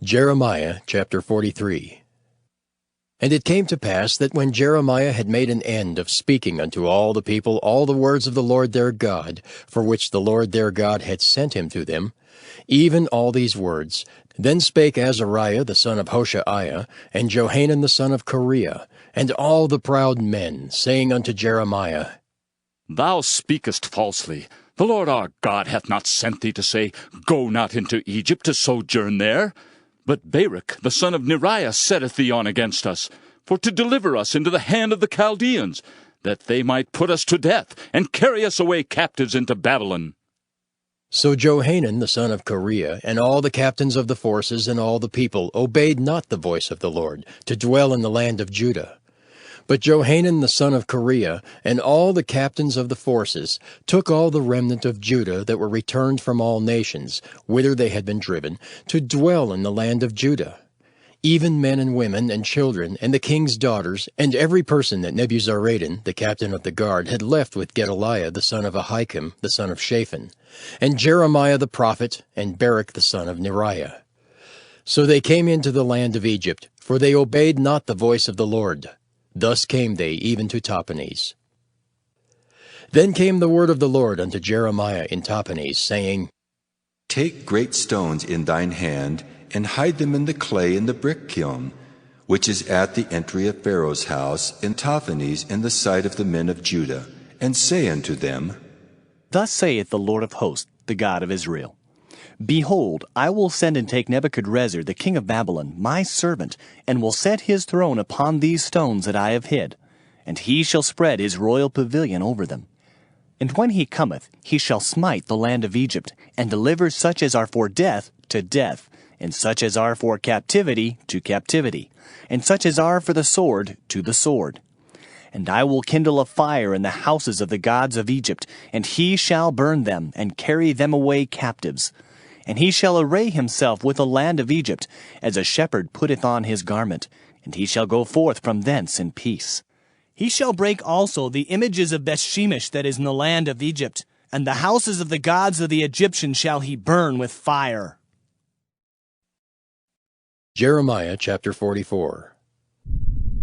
Jeremiah chapter 43. And it came to pass that when Jeremiah had made an end of speaking unto all the people all the words of the Lord their God, for which the Lord their God had sent him to them, even all these words, then spake Azariah the son of Hoshaiah, and Johanan the son of Kareah, and all the proud men, saying unto Jeremiah, Thou speakest falsely. The Lord our God hath not sent thee to say, Go not into Egypt to sojourn there. But Baruch the son of Neriah setteth thee on against us, for to deliver us into the hand of the Chaldeans, that they might put us to death, and carry us away captives into Babylon. So Johanan the son of Kareah, and all the captains of the forces, and all the people, obeyed not the voice of the Lord, to dwell in the land of Judah. But Johanan the son of Kareah, and all the captains of the forces, took all the remnant of Judah that were returned from all nations, whither they had been driven, to dwell in the land of Judah, even men and women and children, and the king's daughters, and every person that Nebuzaradan, the captain of the guard, had left with Gedaliah the son of Ahikam, the son of Shaphan, and Jeremiah the prophet, and Baruch the son of Neriah. So they came into the land of Egypt, for they obeyed not the voice of the Lord. Thus came they even to Tahpanhes. Then came the word of the Lord unto Jeremiah in Tahpanhes, saying, Take great stones in thine hand, and hide them in the clay in the brick kiln, which is at the entry of Pharaoh's house in Tahpanhes in the sight of the men of Judah, and say unto them, Thus saith the Lord of hosts, the God of Israel, Behold, I will send and take Nebuchadrezzar the king of Babylon, my servant, and will set his throne upon these stones that I have hid, and he shall spread his royal pavilion over them. And when he cometh, he shall smite the land of Egypt, and deliver such as are for death to death, and such as are for captivity to captivity, and such as are for the sword to the sword. And I will kindle a fire in the houses of the gods of Egypt, and he shall burn them, and carry them away captives. And he shall array himself with the land of Egypt, as a shepherd putteth on his garment, and he shall go forth from thence in peace. He shall break also the images of Bethshemesh that is in the land of Egypt, and the houses of the gods of the Egyptians shall he burn with fire. Jeremiah chapter 44.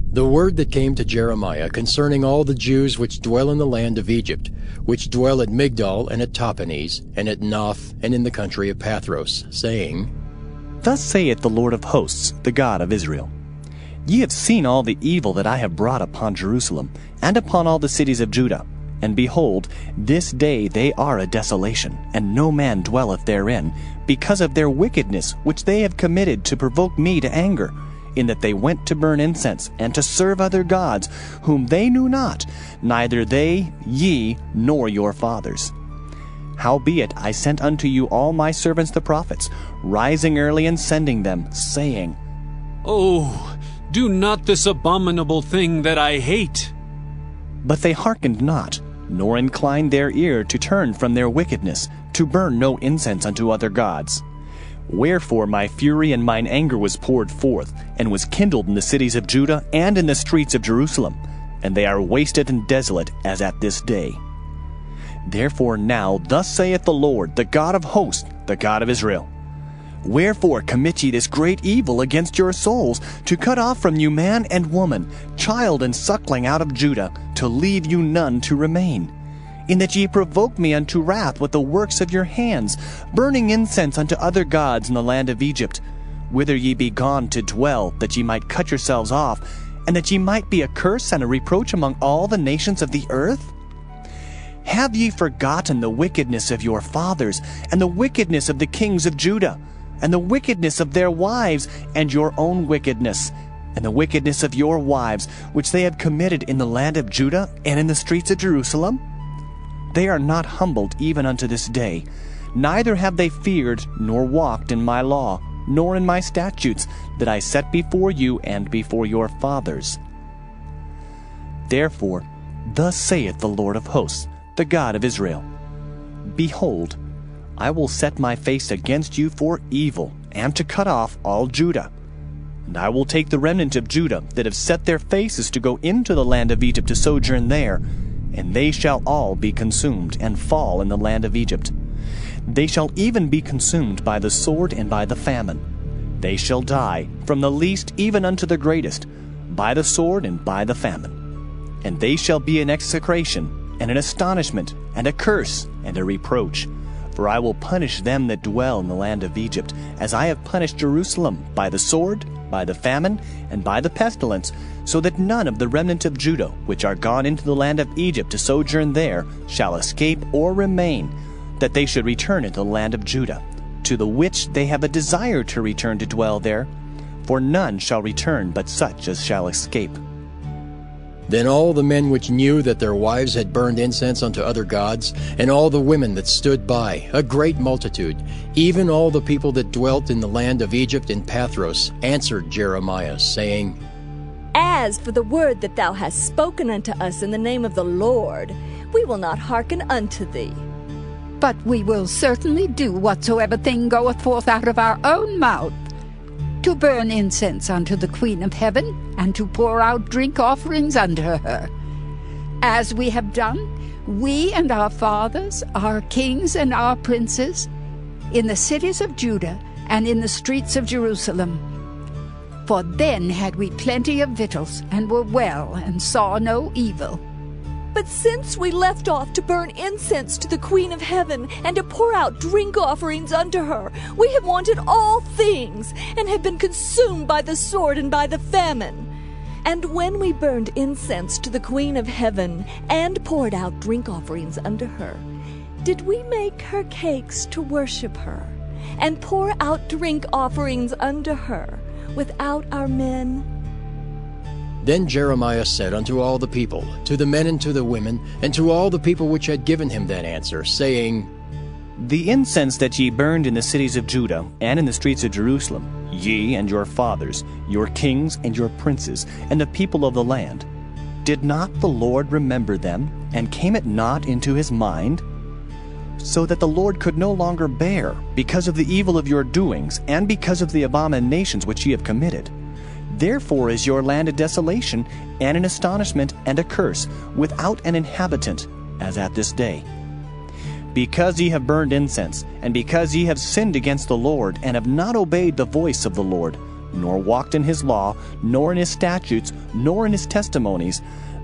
The word that came to Jeremiah concerning all the Jews which dwell in the land of Egypt, which dwell at Migdol and at Tahpanhes, and at Noph, and in the country of Pathros, saying, Thus saith the Lord of hosts, the God of Israel, Ye have seen all the evil that I have brought upon Jerusalem, and upon all the cities of Judah. And behold, this day they are a desolation, and no man dwelleth therein, because of their wickedness which they have committed to provoke me to anger, in that they went to burn incense, and to serve other gods, whom they knew not, neither they, ye, nor your fathers. Howbeit I sent unto you all my servants the prophets, rising early and sending them, saying, Oh, do not this abominable thing that I hate. But they hearkened not, nor inclined their ear to turn from their wickedness, to burn no incense unto other gods. Wherefore my fury and mine anger was poured forth, and was kindled in the cities of Judah and in the streets of Jerusalem, and they are wasted and desolate as at this day. Therefore now thus saith the Lord, the God of hosts, the God of Israel, Wherefore commit ye this great evil against your souls, to cut off from you man and woman, child and suckling out of Judah, to leave you none to remain? In that ye provoke me unto wrath with the works of your hands, burning incense unto other gods in the land of Egypt, whither ye be gone to dwell, that ye might cut yourselves off, and that ye might be a curse and a reproach among all the nations of the earth? Have ye forgotten the wickedness of your fathers, and the wickedness of the kings of Judah, and the wickedness of their wives, and your own wickedness, and the wickedness of your wives, which they have committed in the land of Judah and in the streets of Jerusalem? They are not humbled even unto this day, neither have they feared nor walked in my law, nor in my statutes, that I set before you and before your fathers. Therefore, thus saith the Lord of hosts, the God of Israel, Behold, I will set my face against you for evil, and to cut off all Judah. And I will take the remnant of Judah that have set their faces to go into the land of Egypt to sojourn there, and they shall all be consumed, and fall in the land of Egypt. They shall even be consumed by the sword and by the famine. They shall die, from the least even unto the greatest, by the sword and by the famine. And they shall be an execration, and an astonishment, and a curse, and a reproach. For I will punish them that dwell in the land of Egypt, as I have punished Jerusalem, by the sword, by the famine, and by the pestilence, so that none of the remnant of Judah, which are gone into the land of Egypt to sojourn there, shall escape or remain, that they should return into the land of Judah, to the which they have a desire to return to dwell there, for none shall return but such as shall escape. Then all the men which knew that their wives had burned incense unto other gods, and all the women that stood by, a great multitude, even all the people that dwelt in the land of Egypt in Pathros, answered Jeremiah, saying, As for the word that thou hast spoken unto us in the name of the Lord, we will not hearken unto thee. But we will certainly do whatsoever thing goeth forth out of our own mouth, to burn incense unto the Queen of Heaven, and to pour out drink offerings unto her. As we have done, we and our fathers, our kings and our princes, in the cities of Judah and in the streets of Jerusalem. For then had we plenty of victuals, and were well, and saw no evil. But since we left off to burn incense to the Queen of Heaven, and to pour out drink offerings unto her, we have wanted all things, and have been consumed by the sword and by the famine. And when we burned incense to the Queen of Heaven, and poured out drink offerings unto her, did we make her cakes to worship her, and pour out drink offerings unto her, without our men? Then Jeremiah said unto all the people, to the men and to the women, and to all the people which had given him that answer, saying, The incense that ye burned in the cities of Judah, and in the streets of Jerusalem, ye and your fathers, your kings and your princes, and the people of the land, did not the Lord remember them, and came it not into his mind? So that the Lord could no longer bear, because of the evil of your doings, and because of the abominations which ye have committed. Therefore is your land a desolation, and an astonishment, and a curse, without an inhabitant, as at this day. Because ye have burned incense, and because ye have sinned against the Lord, and have not obeyed the voice of the Lord, nor walked in his law, nor in his statutes, nor in his testimonies,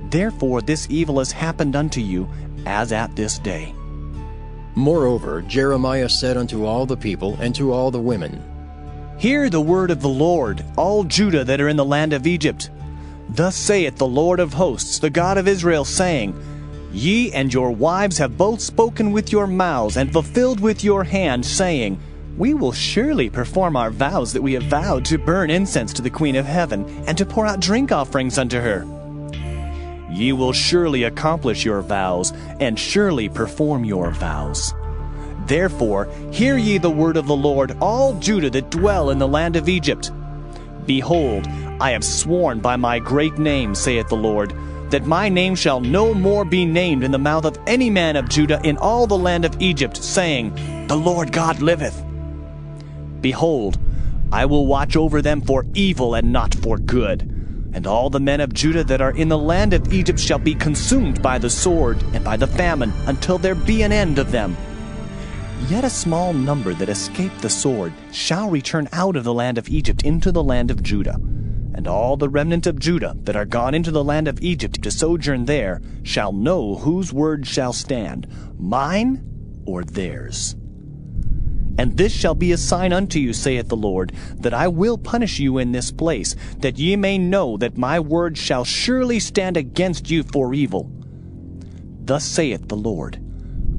therefore this evil has happened unto you, as at this day. Moreover, Jeremiah said unto all the people and to all the women, Hear the word of the Lord, all Judah that are in the land of Egypt. Thus saith the Lord of hosts, the God of Israel, saying, Ye and your wives have both spoken with your mouths, and fulfilled with your hand, saying, We will surely perform our vows that we have vowed, to burn incense to the Queen of Heaven, and to pour out drink offerings unto her. Ye will surely accomplish your vows, and surely perform your vows. Therefore, hear ye the word of the Lord, all Judah that dwell in the land of Egypt. Behold, I have sworn by my great name, saith the Lord, that my name shall no more be named in the mouth of any man of Judah in all the land of Egypt, saying, The Lord God liveth. Behold, I will watch over them for evil and not for good. And all the men of Judah that are in the land of Egypt shall be consumed by the sword and by the famine, until there be an end of them. Yet a small number that escape the sword shall return out of the land of Egypt into the land of Judah. And all the remnant of Judah that are gone into the land of Egypt to sojourn there shall know whose word shall stand, mine or theirs. And this shall be a sign unto you, saith the Lord, that I will punish you in this place, that ye may know that my word shall surely stand against you for evil. Thus saith the Lord,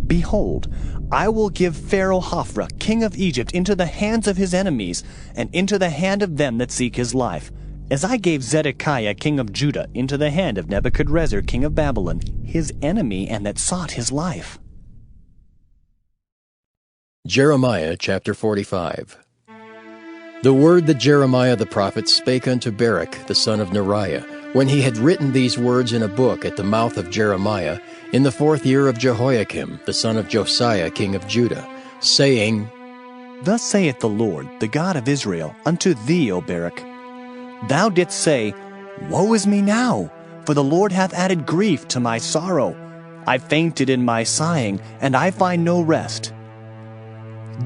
Behold, I will give Pharaoh Hophra, king of Egypt, into the hands of his enemies, and into the hand of them that seek his life, as I gave Zedekiah, king of Judah, into the hand of Nebuchadrezzar, king of Babylon, his enemy, and that sought his life. Jeremiah chapter 45. The word that Jeremiah the prophet spake unto Baruch the son of Neriah, when he had written these words in a book at the mouth of Jeremiah, in the 4th year of Jehoiakim the son of Josiah king of Judah, saying, Thus saith the Lord, the God of Israel, unto thee, O Baruch, Thou didst say, Woe is me now, for the Lord hath added grief to my sorrow. I fainted in my sighing, and I find no rest.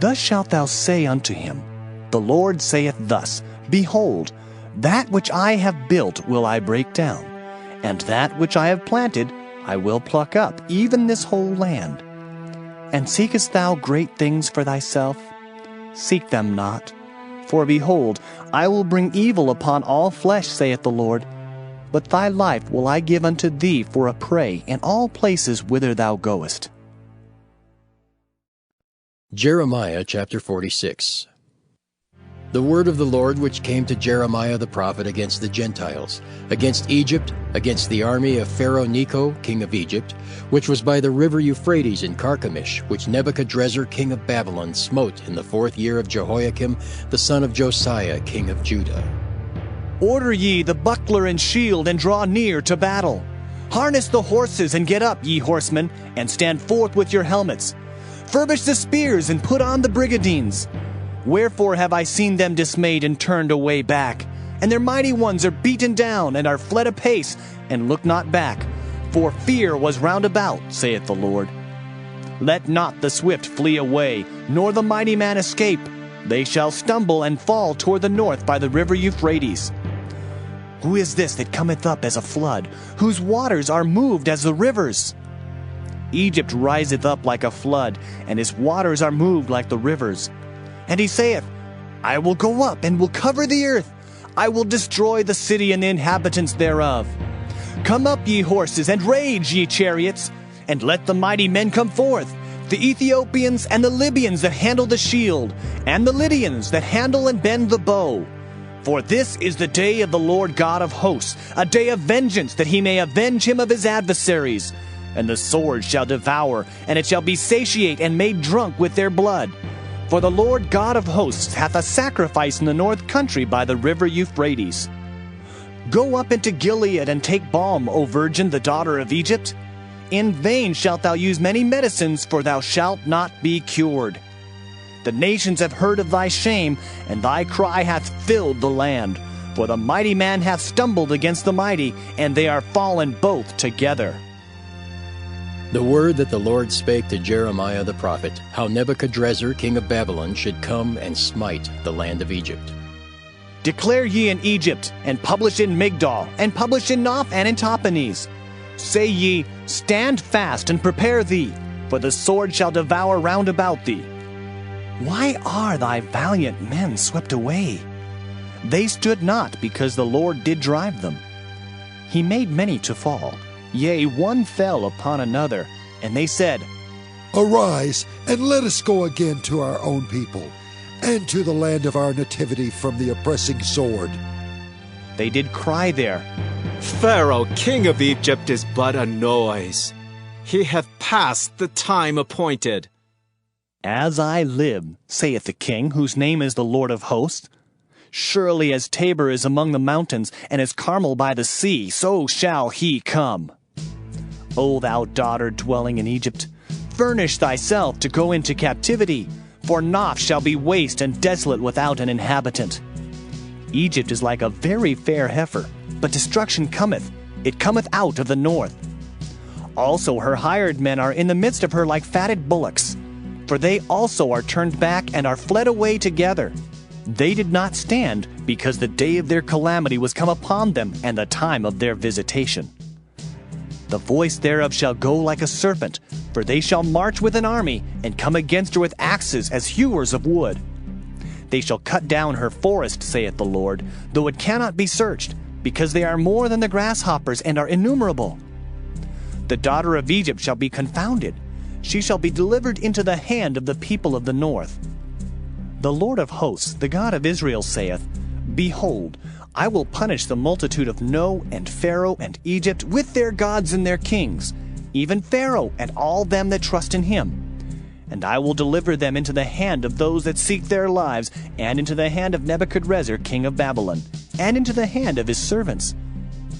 Thus shalt thou say unto him, The Lord saith thus, Behold, that which I have built will I break down, and that which I have planted I will pluck up, even this whole land. And seekest thou great things for thyself? Seek them not. For behold, I will bring evil upon all flesh, saith the Lord. But thy life will I give unto thee for a prey in all places whither thou goest. Jeremiah chapter 46. The word of the Lord which came to Jeremiah the prophet against the Gentiles, against Egypt, against the army of Pharaoh Necho, king of Egypt, which was by the river Euphrates in Carchemish, which Nebuchadrezzar king of Babylon smote in the 4th year of Jehoiakim, the son of Josiah, king of Judah. Order ye the buckler and shield, and draw near to battle. Harness the horses, and get up, ye horsemen, and stand forth with your helmets. Furbish the spears, and put on the brigadines. Wherefore have I seen them dismayed and turned away back? And their mighty ones are beaten down, and are fled apace, and look not back. For fear was round about, saith the Lord. Let not the swift flee away, nor the mighty man escape. They shall stumble and fall toward the north by the river Euphrates. Who is this that cometh up as a flood, whose waters are moved as the rivers? Egypt riseth up like a flood, and his waters are moved like the rivers. And he saith, I will go up and will cover the earth. I will destroy the city and the inhabitants thereof. Come up, ye horses, and rage, ye chariots, and let the mighty men come forth, the Ethiopians and the Libyans that handle the shield, and the Lydians that handle and bend the bow. For this is the day of the Lord God of hosts, a day of vengeance, that he may avenge him of his adversaries. And the sword shall devour, and it shall be satiate and made drunk with their blood. For the Lord God of hosts hath a sacrifice in the north country by the river Euphrates. Go up into Gilead and take balm, O virgin, the daughter of Egypt. In vain shalt thou use many medicines, for thou shalt not be cured. The nations have heard of thy shame, and thy cry hath filled the land. For the mighty man hath stumbled against the mighty, and they are fallen both together. The word that the Lord spake to Jeremiah the prophet, how Nebuchadrezzar king of Babylon should come and smite the land of Egypt. Declare ye in Egypt, and publish in Migdol, and publish in Noph and in Tahpanhes. Say ye, Stand fast and prepare thee, for the sword shall devour round about thee. Why are thy valiant men swept away? They stood not, because the Lord did drive them. He made many to fall. Yea, one fell upon another, and they said, Arise, and let us go again to our own people, and to the land of our nativity from the oppressing sword. They did cry there, Pharaoh, king of Egypt, is but a noise. He hath passed the time appointed. As I live, saith the king, whose name is the Lord of hosts, surely as Tabor is among the mountains, and as Carmel by the sea, so shall he come. O thou daughter dwelling in Egypt, furnish thyself to go into captivity, for Noph shall be waste and desolate without an inhabitant. Egypt is like a very fair heifer, but destruction cometh. It cometh out of the north. Also her hired men are in the midst of her like fatted bullocks, for they also are turned back and are fled away together. They did not stand, because the day of their calamity was come upon them, and the time of their visitation. The voice thereof shall go like a serpent, for they shall march with an army, and come against her with axes as hewers of wood. They shall cut down her forest, saith the Lord, though it cannot be searched, because they are more than the grasshoppers, and are innumerable. The daughter of Egypt shall be confounded. She shall be delivered into the hand of the people of the north. The Lord of hosts, the God of Israel, saith, Behold, I will punish the multitude of No, and Pharaoh, and Egypt, with their gods and their kings, even Pharaoh, and all them that trust in him. And I will deliver them into the hand of those that seek their lives, and into the hand of Nebuchadrezzar king of Babylon, and into the hand of his servants.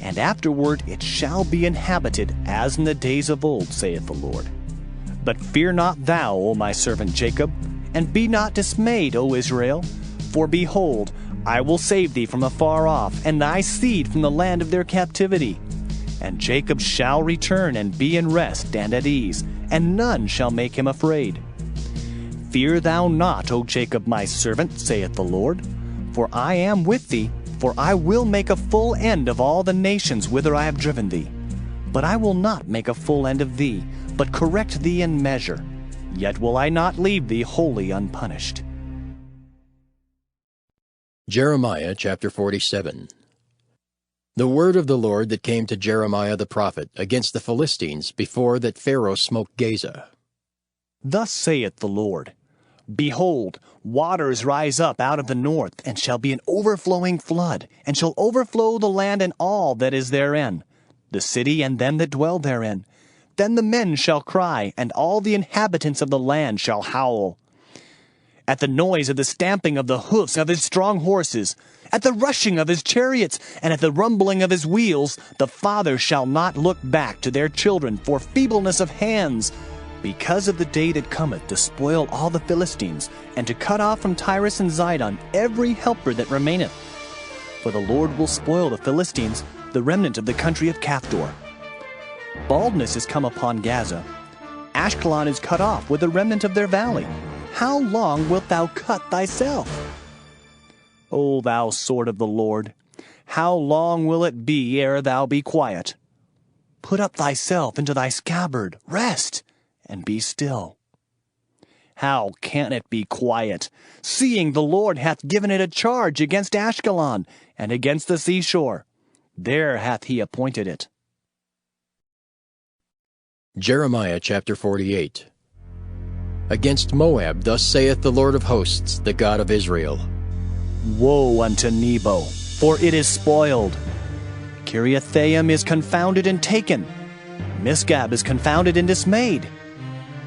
And afterward it shall be inhabited, as in the days of old, saith the Lord. But fear not thou, O my servant Jacob, and be not dismayed, O Israel, for behold, I will save thee from afar off, and thy seed from the land of their captivity. And Jacob shall return and be in rest and at ease, and none shall make him afraid. Fear thou not, O Jacob my servant, saith the Lord, for I am with thee, for I will make a full end of all the nations whither I have driven thee. But I will not make a full end of thee, but correct thee in measure. Yet will I not leave thee wholly unpunished. Jeremiah chapter 47. The word of the Lord that came to Jeremiah the prophet against the Philistines before that Pharaoh smote Gaza. Thus saith the Lord, Behold, waters rise up out of the north, and shall be an overflowing flood, and shall overflow the land and all that is therein, the city and them that dwell therein. Then the men shall cry, and all the inhabitants of the land shall howl. At the noise of the stamping of the hoofs of his strong horses, at the rushing of his chariots, and at the rumbling of his wheels, the fathers shall not look back to their children for feebleness of hands, because of the day that cometh to spoil all the Philistines, and to cut off from Tyrus and Zidon every helper that remaineth. For the Lord will spoil the Philistines, the remnant of the country of Caphdor. Baldness is come upon Gaza. Ashkelon is cut off with the remnant of their valley. How long wilt thou cut thyself? O thou sword of the Lord, how long will it be ere thou be quiet? Put up thyself into thy scabbard, rest, and be still. How can it be quiet, seeing the Lord hath given it a charge against Ashkelon, and against the seashore? There hath he appointed it. Jeremiah chapter 48. Against Moab thus saith the Lord of hosts, the God of Israel. Woe unto Nebo, for it is spoiled. Kiriathaim is confounded and taken. Misgab is confounded and dismayed.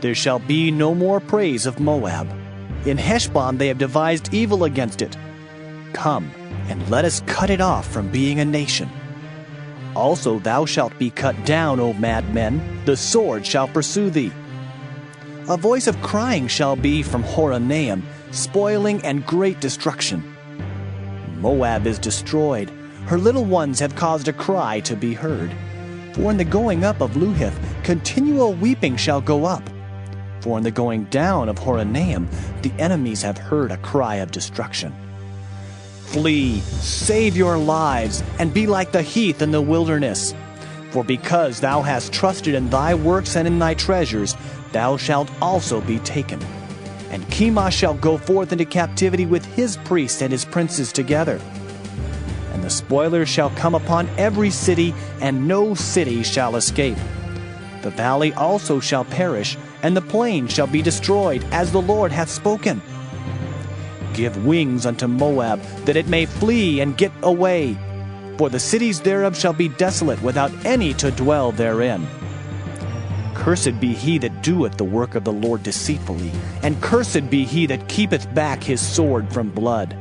There shall be no more praise of Moab. In Heshbon they have devised evil against it. Come, and let us cut it off from being a nation. Also thou shalt be cut down, O madmen, the sword shall pursue thee. A voice of crying shall be from Horonaim, spoiling and great destruction. Moab is destroyed, her little ones have caused a cry to be heard. For in the going up of Luhith, continual weeping shall go up. For in the going down of Horonaim, the enemies have heard a cry of destruction. Flee, save your lives, and be like the heath in the wilderness. For because thou hast trusted in thy works and in thy treasures, thou shalt also be taken. And Chemosh shall go forth into captivity with his priests and his princes together. And the spoilers shall come upon every city, and no city shall escape. The valley also shall perish, and the plain shall be destroyed, as the Lord hath spoken. Give wings unto Moab, that it may flee and get away. For the cities thereof shall be desolate, without any to dwell therein. Cursed be he that doeth the work of the Lord deceitfully, and cursed be he that keepeth back his sword from blood.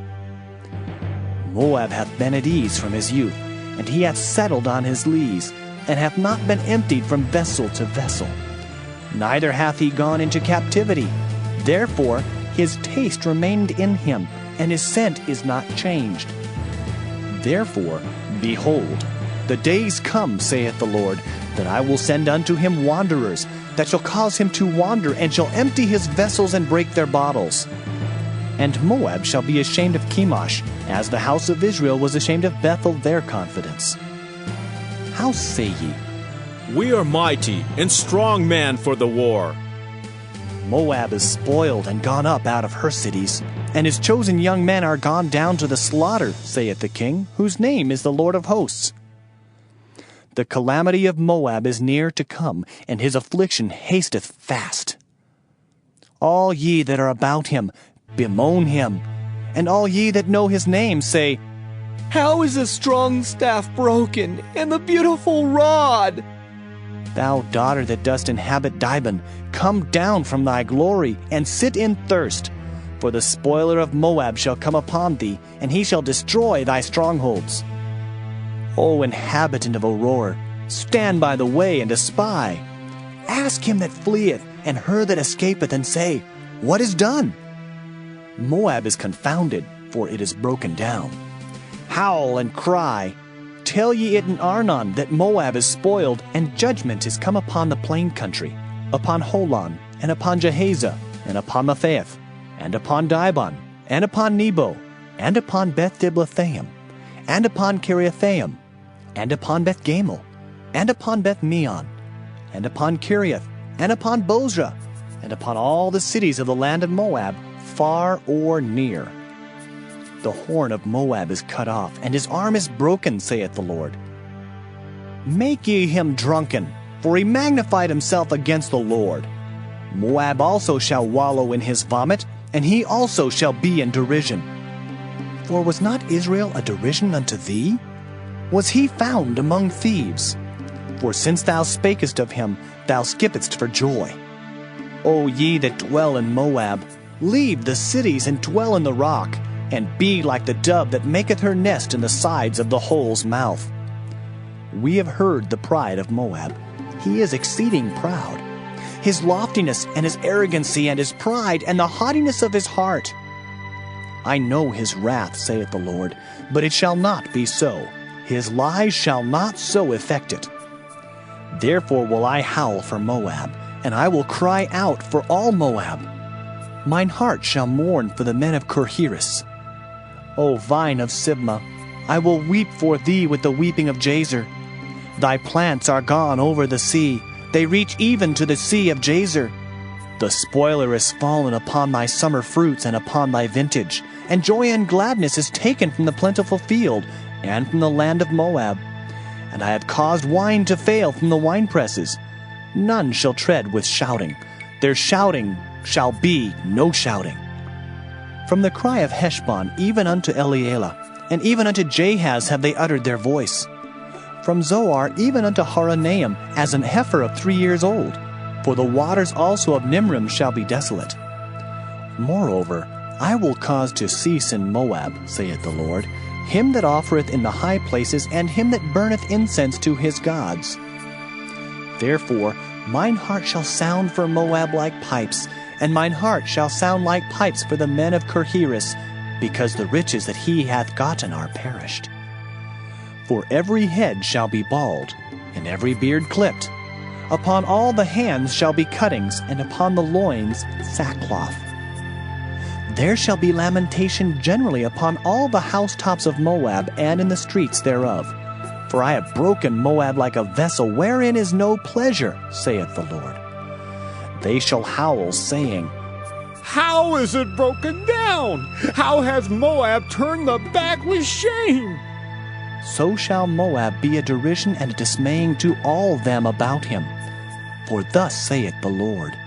Moab hath been at ease from his youth, and he hath settled on his lees, and hath not been emptied from vessel to vessel. Neither hath he gone into captivity. Therefore his taste remained in him, and his scent is not changed. Therefore, behold, the days come, saith the Lord, that I will send unto him wanderers, that shall cause him to wander, and shall empty his vessels and break their bottles. And Moab shall be ashamed of Chemosh, as the house of Israel was ashamed of Bethel their confidence. How say ye? We are mighty and strong men for the war. Moab is spoiled and gone up out of her cities, and his chosen young men are gone down to the slaughter, saith the King, whose name is the Lord of hosts. The calamity of Moab is near to come, and his affliction hasteth fast. All ye that are about him, bemoan him, and all ye that know his name say, How is the strong staff broken, and the beautiful rod? Thou daughter that dost inhabit Dibon, come down from thy glory, and sit in thirst. For the spoiler of Moab shall come upon thee, and he shall destroy thy strongholds. O inhabitant of Aurora, stand by the way and espy. Ask him that fleeth, and her that escapeth, and say, What is done? Moab is confounded, for it is broken down. Howl and cry. Tell ye it in Arnon that Moab is spoiled, and judgment is come upon the plain country, upon Holon, and upon Jehaza, and upon Mephaeth, and upon Dibon, and upon Nebo, and upon Beth-Diblathaim, and upon Kiriathaim, and upon Beth-Gamel, and upon Beth-Meon, and upon Kiriath, and upon Bozrah, and upon all the cities of the land of Moab, far or near. The horn of Moab is cut off, and his arm is broken, saith the Lord. Make ye him drunken, for he magnified himself against the Lord. Moab also shall wallow in his vomit, and he also shall be in derision. For was not Israel a derision unto thee? Was he found among thieves? For since thou spakest of him, thou skippedst for joy. O ye that dwell in Moab, leave the cities and dwell in the rock, and be like the dove that maketh her nest in the sides of the hole's mouth. We have heard the pride of Moab. He is exceeding proud. His loftiness and his arrogancy and his pride and the haughtiness of his heart. I know his wrath, saith the Lord, but it shall not be so. His lies shall not so effect it. Therefore will I howl for Moab, and I will cry out for all Moab. Mine heart shall mourn for the men of Kirheres. O vine of Sibmah, I will weep for thee with the weeping of Jazer. Thy plants are gone over the sea, they reach even to the sea of Jazer. The spoiler is fallen upon thy summer fruits and upon thy vintage, and joy and gladness is taken from the plentiful field, and from the land of Moab. And I have caused wine to fail from the winepresses. None shall tread with shouting. Their shouting shall be no shouting. From the cry of Heshbon even unto Elealeh, and even unto Jahaz have they uttered their voice. From Zoar even unto Horonaim, as an heifer of 3 years old. For the waters also of Nimrim shall be desolate. Moreover, I will cause to cease in Moab, saith the Lord, him that offereth in the high places, and him that burneth incense to his gods. Therefore mine heart shall sound for Moab like pipes, and mine heart shall sound like pipes for the men of Kirheres, because the riches that he hath gotten are perished. For every head shall be bald, and every beard clipped. Upon all the hands shall be cuttings, and upon the loins sackcloth. There shall be lamentation generally upon all the housetops of Moab, and in the streets thereof. For I have broken Moab like a vessel wherein is no pleasure, saith the Lord. They shall howl, saying, How is it broken down? How hath Moab turned the back with shame? So shall Moab be a derision and a dismaying to all them about him. For thus saith the Lord.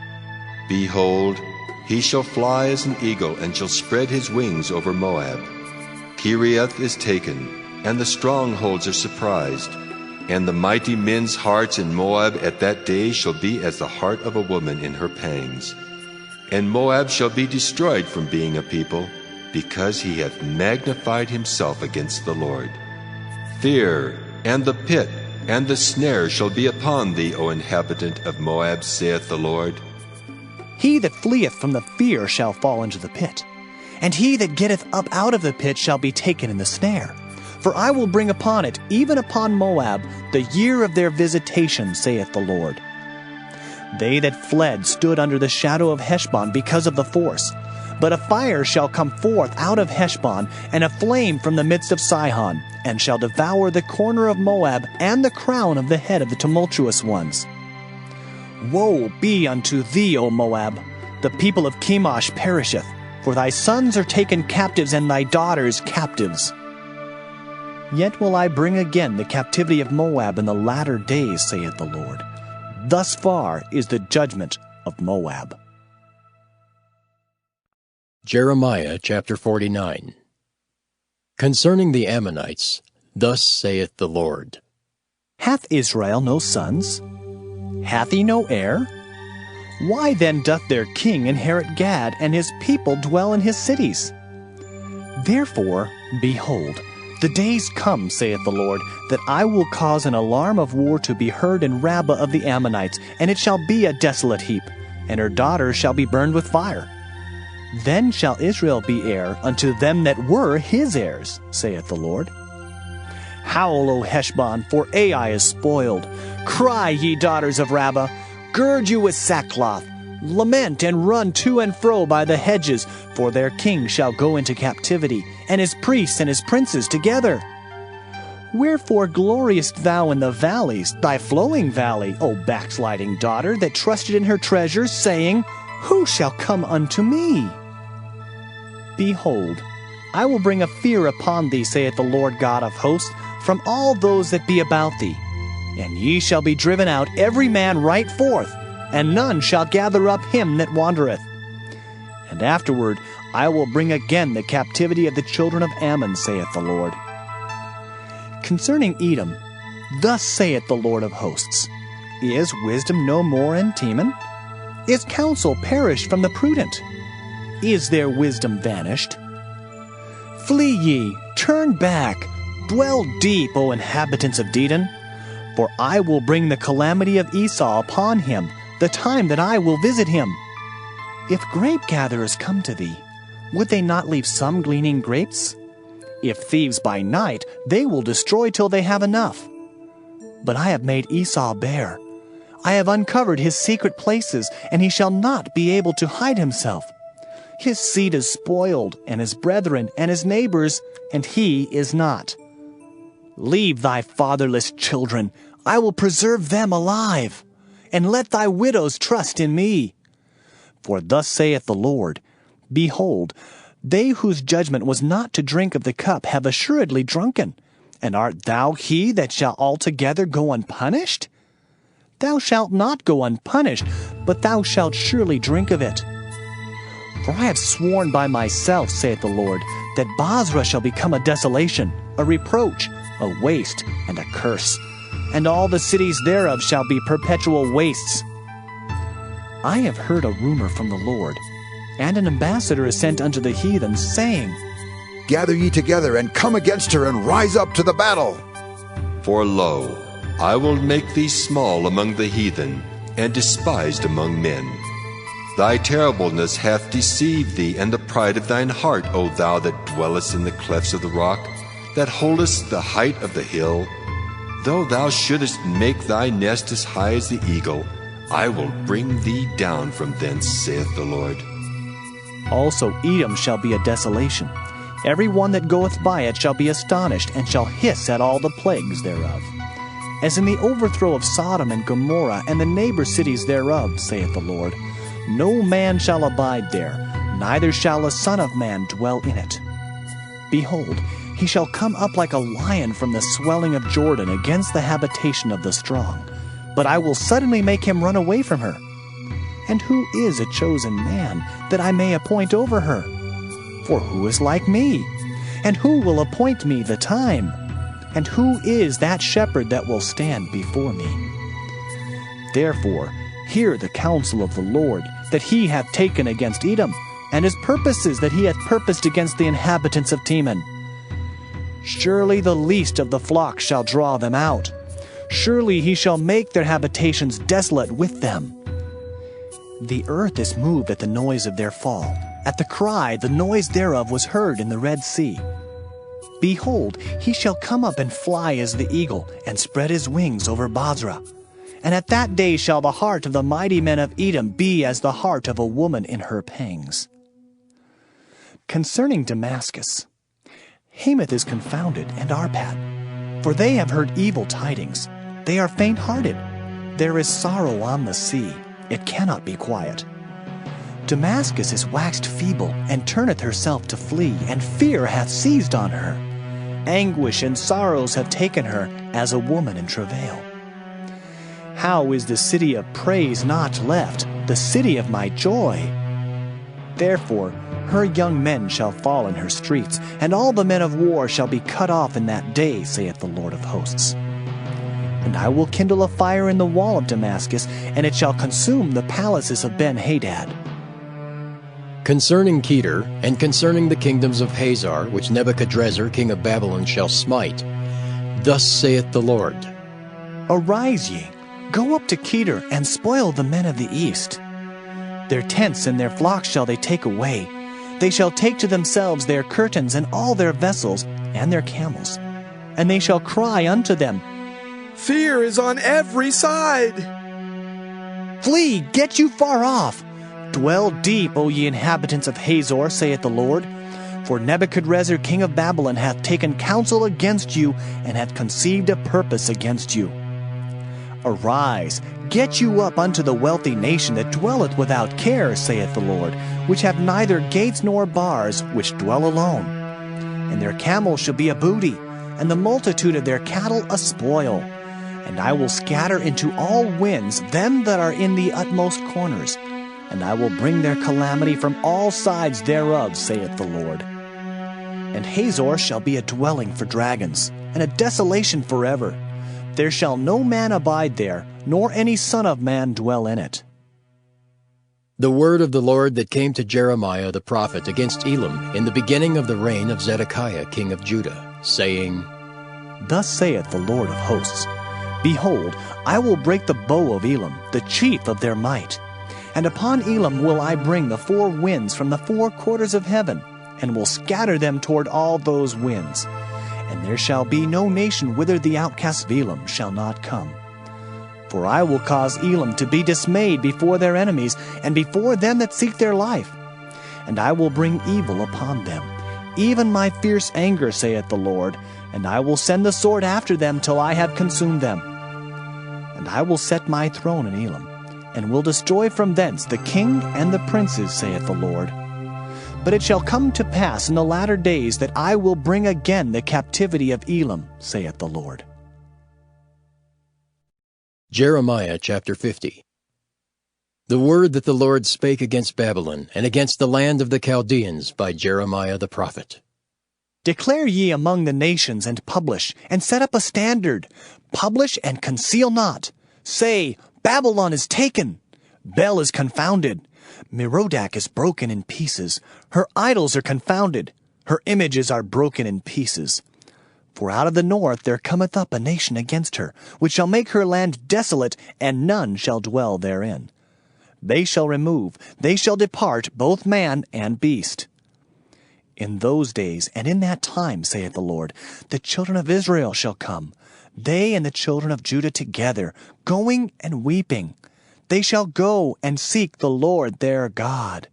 Behold, he shall fly as an eagle, and shall spread his wings over Moab. Kiriath is taken, and the strongholds are surprised. And the mighty men's hearts in Moab at that day shall be as the heart of a woman in her pangs. And Moab shall be destroyed from being a people, because he hath magnified himself against the Lord. Fear, and the pit, and the snare shall be upon thee, O inhabitant of Moab, saith the Lord. He that fleeth from the fear shall fall into the pit, and he that getteth up out of the pit shall be taken in the snare. For I will bring upon it, even upon Moab, the year of their visitation, saith the Lord. They that fled stood under the shadow of Heshbon because of the force. But a fire shall come forth out of Heshbon, and a flame from the midst of Sihon, and shall devour the corner of Moab, and the crown of the head of the tumultuous ones. Woe be unto thee, O Moab! The people of Chemosh perisheth, for thy sons are taken captives, and thy daughters captives. Yet will I bring again the captivity of Moab in the latter days, saith the Lord. Thus far is the judgment of Moab. Jeremiah chapter 49. Concerning the Ammonites, thus saith the Lord. Hath Israel no sons? Hath he no heir? Why then doth their king inherit Gad, and his people dwell in his cities? Therefore, behold, the days come, saith the Lord, that I will cause an alarm of war to be heard in Rabbah of the Ammonites, and it shall be a desolate heap, and her daughters shall be burned with fire. Then shall Israel be heir unto them that were his heirs, saith the Lord. Howl, O Heshbon, for Ai is spoiled. Cry, ye daughters of Rabbah. Gird you with sackcloth. Lament and run to and fro by the hedges, for their king shall go into captivity, and his priests and his princes together. Wherefore gloriest thou in the valleys, thy flowing valley, O backsliding daughter, that trusted in her treasures, saying, Who shall come unto me? Behold, I will bring a fear upon thee, saith the Lord God of hosts, from all those that be about thee. And ye shall be driven out every man right forth, and none shall gather up him that wandereth. And afterward I will bring again the captivity of the children of Ammon, saith the Lord. Concerning Edom, thus saith the Lord of hosts, Is wisdom no more in Teman? Is counsel perished from the prudent? Is their wisdom vanished? Flee ye, turn back, dwell deep, O inhabitants of Dedan, for I will bring the calamity of Esau upon him, the time that I will visit him. If grape-gatherers come to thee, would they not leave some gleaning grapes? If thieves by night, they will destroy till they have enough. But I have made Esau bare. I have uncovered his secret places, and he shall not be able to hide himself. His seed is spoiled, and his brethren, and his neighbors, and he is not. Leave thy fatherless children, I will preserve them alive, and let thy widows trust in me. For thus saith the Lord, Behold, they whose judgment was not to drink of the cup have assuredly drunken. And art thou he that shall altogether go unpunished? Thou shalt not go unpunished, but thou shalt surely drink of it. For I have sworn by myself, saith the Lord, that Basra shall become a desolation, a reproach, a waste, and a curse, and all the cities thereof shall be perpetual wastes. I have heard a rumor from the Lord, and an ambassador is sent unto the heathen, saying, Gather ye together, and come against her, and rise up to the battle. For lo, I will make thee small among the heathen, and despised among men. Thy terribleness hath deceived thee, and the pride of thine heart, O thou that dwellest in the clefts of the rock, that holdest the height of the hill. Though thou shouldest make thy nest as high as the eagle, I will bring thee down from thence, saith the Lord. Also Edom shall be a desolation. Every one that goeth by it shall be astonished, and shall hiss at all the plagues thereof. As in the overthrow of Sodom and Gomorrah, and the neighbor cities thereof, saith the Lord, no man shall abide there, neither shall a son of man dwell in it. Behold, he shall come up like a lion from the swelling of Jordan against the habitation of the strong. But I will suddenly make him run away from her. And who is a chosen man, that I may appoint over her? For who is like me? And who will appoint me the time? And who is that shepherd that will stand before me? Therefore, hear the counsel of the Lord, that he hath taken against Edom, and his purposes that he hath purposed against the inhabitants of Teman. Surely the least of the flock shall draw them out. Surely he shall make their habitations desolate with them. The earth is moved at the noise of their fall. At the cry, the noise thereof was heard in the Red Sea. Behold, he shall come up and fly as the eagle, and spread his wings over Basra. And at that day shall the heart of the mighty men of Edom be as the heart of a woman in her pangs. Concerning Damascus, Hamath is confounded, and Arpad, for they have heard evil tidings. They are faint-hearted. There is sorrow on the sea. It cannot be quiet. Damascus is waxed feeble, and turneth herself to flee, and fear hath seized on her. Anguish and sorrows have taken her, as a woman in travail. How is the city of praise not left, the city of my joy? Therefore her young men shall fall in her streets, and all the men of war shall be cut off in that day, saith the Lord of hosts. And I will kindle a fire in the wall of Damascus, and it shall consume the palaces of Ben-Hadad. Concerning Kedar, and concerning the kingdoms of Hazar, which Nebuchadrezzar king of Babylon shall smite, thus saith the Lord, Arise ye, go up to Kedar, and spoil the men of the east. Their tents and their flocks shall they take away. They shall take to themselves their curtains and all their vessels and their camels. And they shall cry unto them, Fear is on every side. Flee, get you far off, Dwell deep, O ye inhabitants of Hazor, saith the Lord. For Nebuchadrezzar king of Babylon hath taken counsel against you, and hath conceived a purpose against you. Arise, get you up unto the wealthy nation that dwelleth without care, saith the Lord, which have neither gates nor bars, which dwell alone. And their camels shall be a booty, and the multitude of their cattle a spoil. And I will scatter into all winds them that are in the utmost corners, and I will bring their calamity from all sides thereof, saith the Lord. And Hazor shall be a dwelling for dragons, and a desolation forever. There shall no man abide there, nor any son of man dwell in it. The word of the Lord that came to Jeremiah the prophet against Elam in the beginning of the reign of Zedekiah king of Judah, saying, Thus saith the Lord of hosts, Behold, I will break the bow of Elam, the chief of their might. And upon Elam will I bring the four winds from the four quarters of heaven, and will scatter them toward all those winds. And there shall be no nation whither the outcast of Elam shall not come. For I will cause Elam to be dismayed before their enemies, and before them that seek their life. And I will bring evil upon them, even my fierce anger, saith the Lord, and I will send the sword after them till I have consumed them. And I will set my throne in Elam, and will destroy from thence the king and the princes, saith the Lord. But it shall come to pass in the latter days that I will bring again the captivity of Elam, saith the Lord. Jeremiah chapter 50. The word that the Lord spake against Babylon, and against the land of the Chaldeans, by Jeremiah the prophet. Declare ye among the nations, and publish, and set up a standard. Publish and conceal not. Say, Babylon is taken. Bel is confounded. Merodach is broken in pieces. Her idols are confounded. Her images are broken in pieces. For out of the north there cometh up a nation against her, which shall make her land desolate, and none shall dwell therein. They shall remove, they shall depart, both man and beast. In those days and in that time, saith the Lord, the children of Israel shall come, they and the children of Judah together, going and weeping. They shall go and seek the Lord their God.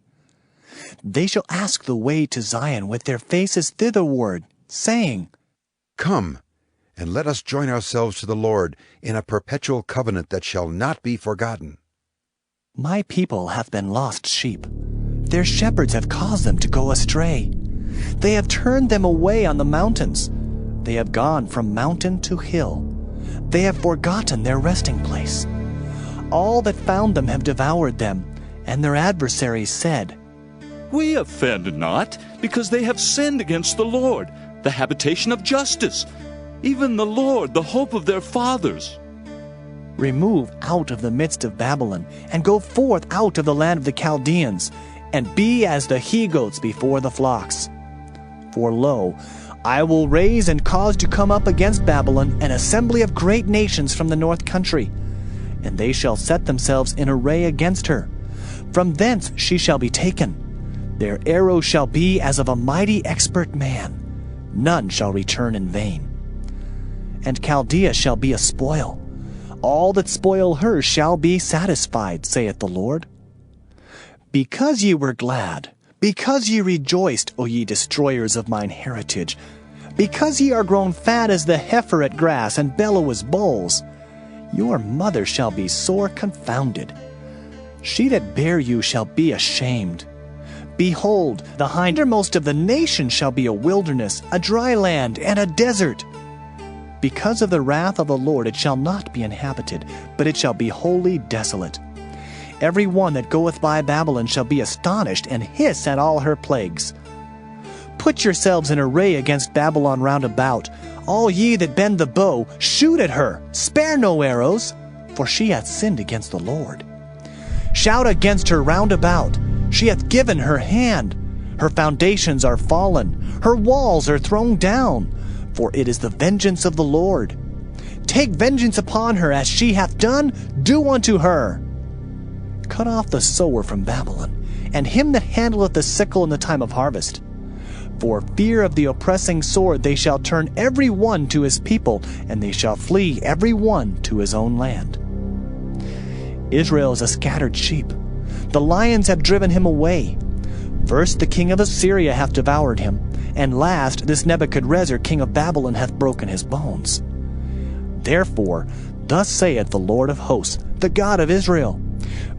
They shall ask the way to Zion with their faces thitherward, saying, Come, and let us join ourselves to the Lord in a perpetual covenant that shall not be forgotten. My people hath been lost sheep. Their shepherds have caused them to go astray. They have turned them away on the mountains. They have gone from mountain to hill. They have forgotten their resting place. All that found them have devoured them, and their adversaries said, We offend not, because they have sinned against the Lord, the habitation of justice, even the Lord, the hope of their fathers. Remove out of the midst of Babylon, and go forth out of the land of the Chaldeans, and be as the he-goats before the flocks. For lo, I will raise and cause to come up against Babylon an assembly of great nations from the north country, and they shall set themselves in array against her. From thence she shall be taken. Their arrows shall be as of a mighty expert man. None shall return in vain. And Chaldea shall be a spoil. All that spoil her shall be satisfied, saith the Lord. Because ye were glad, because ye rejoiced, O ye destroyers of mine heritage, because ye are grown fat as the heifer at grass, and bellow as bulls, your mother shall be sore confounded. She that bare you shall be ashamed. Behold, the hindermost of the nations shall be a wilderness, a dry land, and a desert. Because of the wrath of the Lord it shall not be inhabited, but it shall be wholly desolate. Every one that goeth by Babylon shall be astonished, and hiss at all her plagues. Put yourselves in array against Babylon round about. All ye that bend the bow, shoot at her, spare no arrows, for she hath sinned against the Lord. Shout against her round about. She hath given her hand. Her foundations are fallen. Her walls are thrown down. For it is the vengeance of the Lord. Take vengeance upon her, as she hath done, do unto her. Cut off the sower from Babylon, and him that handleth the sickle in the time of harvest. For fear of the oppressing sword they shall turn every one to his people, and they shall flee every one to his own land. Israel is a scattered sheep. The lions have driven him away. First the king of Assyria hath devoured him, and last this Nebuchadrezzar king of Babylon hath broken his bones. Therefore, thus saith the Lord of hosts, the God of Israel,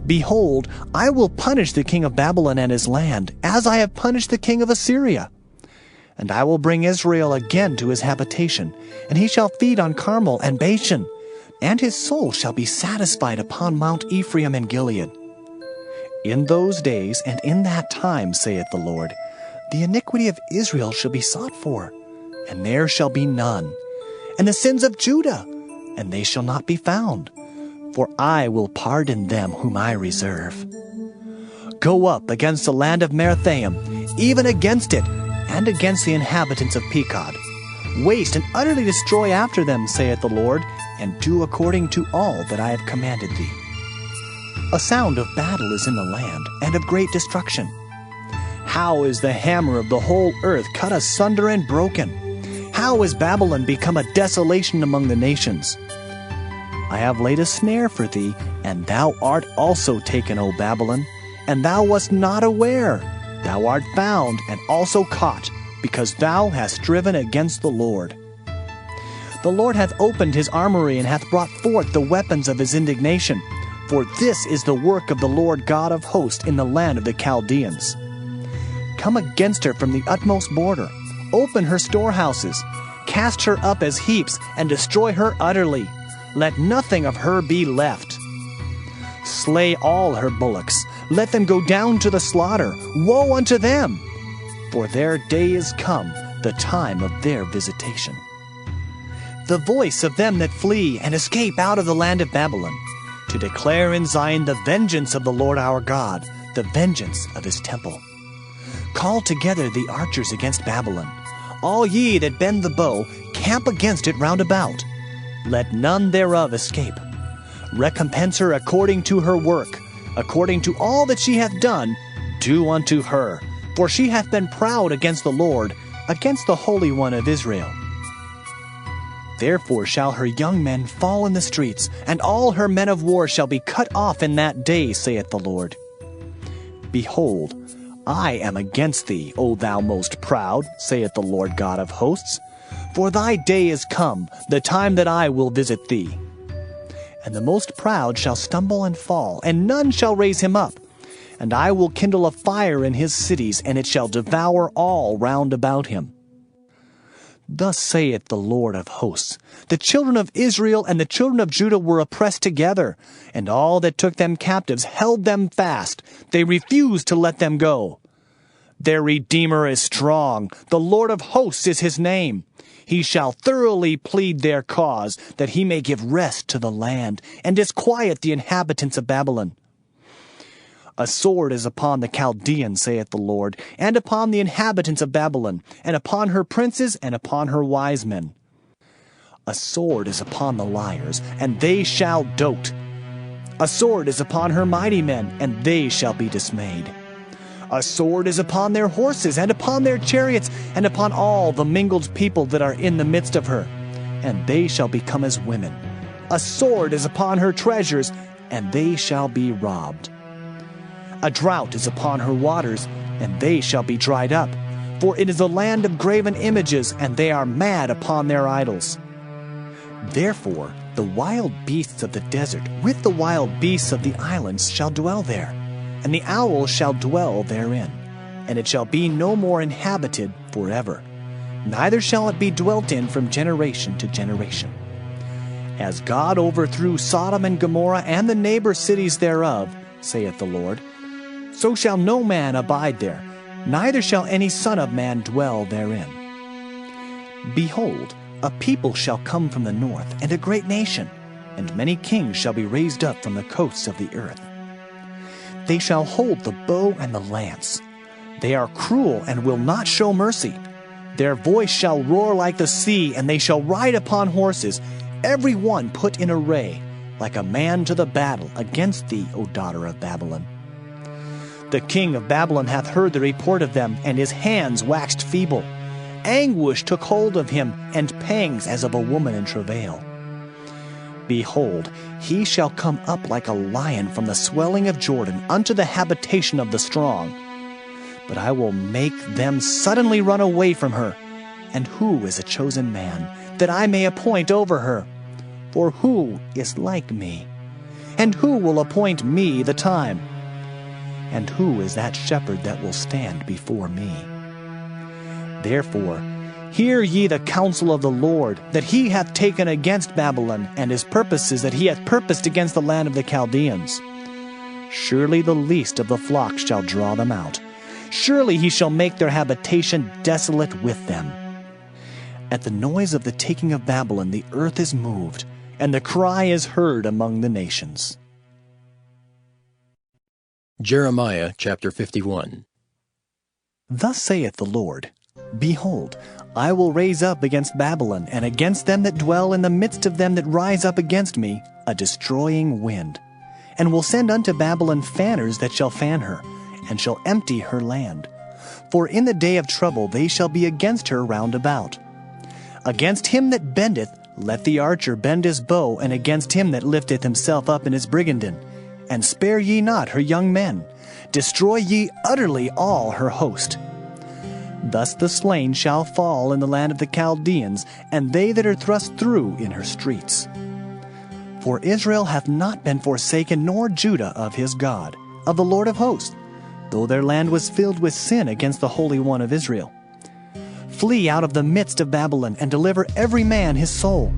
Behold, I will punish the king of Babylon and his land, as I have punished the king of Assyria. And I will bring Israel again to his habitation, and he shall feed on Carmel and Bashan, and his soul shall be satisfied upon Mount Ephraim and Gilead. In those days and in that time, saith the Lord, the iniquity of Israel shall be sought for, and there shall be none, and the sins of Judah, and they shall not be found, for I will pardon them whom I reserve. Go up against the land of Merathaim, even against it, and against the inhabitants of Pekod. Waste and utterly destroy after them, saith the Lord, and do according to all that I have commanded thee. A sound of battle is in the land, and of great destruction. How is the hammer of the whole earth cut asunder and broken? How is Babylon become a desolation among the nations? I have laid a snare for thee, and thou art also taken, O Babylon, and thou wast not aware. Thou art found and also caught, because thou hast striven against the Lord. The Lord hath opened his armory, and hath brought forth the weapons of his indignation. For this is the work of the Lord God of hosts in the land of the Chaldeans. Come against her from the utmost border. Open her storehouses. Cast her up as heaps, and destroy her utterly. Let nothing of her be left. Slay all her bullocks. Let them go down to the slaughter. Woe unto them! For their day is come, the time of their visitation. The voice of them that flee and escape out of the land of Babylon, to declare in Zion the vengeance of the Lord our God, the vengeance of his temple. Call together the archers against Babylon. All ye that bend the bow, camp against it round about. Let none thereof escape. Recompense her according to her work, according to all that she hath done, do unto her. For she hath been proud against the Lord, against the Holy One of Israel. Therefore shall her young men fall in the streets, and all her men of war shall be cut off in that day, saith the Lord. Behold, I am against thee, O thou most proud, saith the Lord God of hosts. For thy day is come, the time that I will visit thee. And the most proud shall stumble and fall, and none shall raise him up. And I will kindle a fire in his cities, and it shall devour all round about him. Thus saith the Lord of hosts, the children of Israel and the children of Judah were oppressed together, and all that took them captives held them fast. They refused to let them go. Their Redeemer is strong. The Lord of hosts is his name. He shall thoroughly plead their cause, that he may give rest to the land, and disquiet the inhabitants of Babylon. A sword is upon the Chaldeans, saith the Lord, and upon the inhabitants of Babylon, and upon her princes, and upon her wise men. A sword is upon the liars, and they shall dote. A sword is upon her mighty men, and they shall be dismayed. A sword is upon their horses, and upon their chariots, and upon all the mingled people that are in the midst of her, and they shall become as women. A sword is upon her treasures, and they shall be robbed. A drought is upon her waters, and they shall be dried up. For it is a land of graven images, and they are mad upon their idols. Therefore the wild beasts of the desert with the wild beasts of the islands shall dwell there, and the owl shall dwell therein, and it shall be no more inhabited forever, neither shall it be dwelt in from generation to generation. As God overthrew Sodom and Gomorrah and the neighbor cities thereof, saith the Lord, so shall no man abide there, neither shall any son of man dwell therein. Behold, a people shall come from the north, and a great nation, and many kings shall be raised up from the coasts of the earth. They shall hold the bow and the lance. They are cruel and will not show mercy. Their voice shall roar like the sea, and they shall ride upon horses, every one put in array, like a man to the battle against thee, O daughter of Babylon. The king of Babylon hath heard the report of them, and his hands waxed feeble. Anguish took hold of him, and pangs as of a woman in travail. Behold, he shall come up like a lion from the swelling of Jordan unto the habitation of the strong. But I will make them suddenly run away from her. And who is a chosen man, that I may appoint over her? For who is like me? And who will appoint me the time? And who is that shepherd that will stand before me? Therefore, hear ye the counsel of the Lord, that he hath taken against Babylon, and his purposes that he hath purposed against the land of the Chaldeans. Surely the least of the flock shall draw them out. Surely he shall make their habitation desolate with them. At the noise of the taking of Babylon the earth is moved, and the cry is heard among the nations. Jeremiah chapter 51. Thus saith the Lord, Behold, I will raise up against Babylon, and against them that dwell in the midst of them that rise up against me, a destroying wind, and will send unto Babylon fanners that shall fan her, and shall empty her land. For in the day of trouble they shall be against her round about. Against him that bendeth, let the archer bend his bow, and against him that lifteth himself up in his brigandine. And spare ye not her young men. Destroy ye utterly all her host. Thus the slain shall fall in the land of the Chaldeans, and they that are thrust through in her streets. For Israel hath not been forsaken, nor Judah of his God, of the Lord of hosts, though their land was filled with sin against the Holy One of Israel. Flee out of the midst of Babylon, and deliver every man his soul.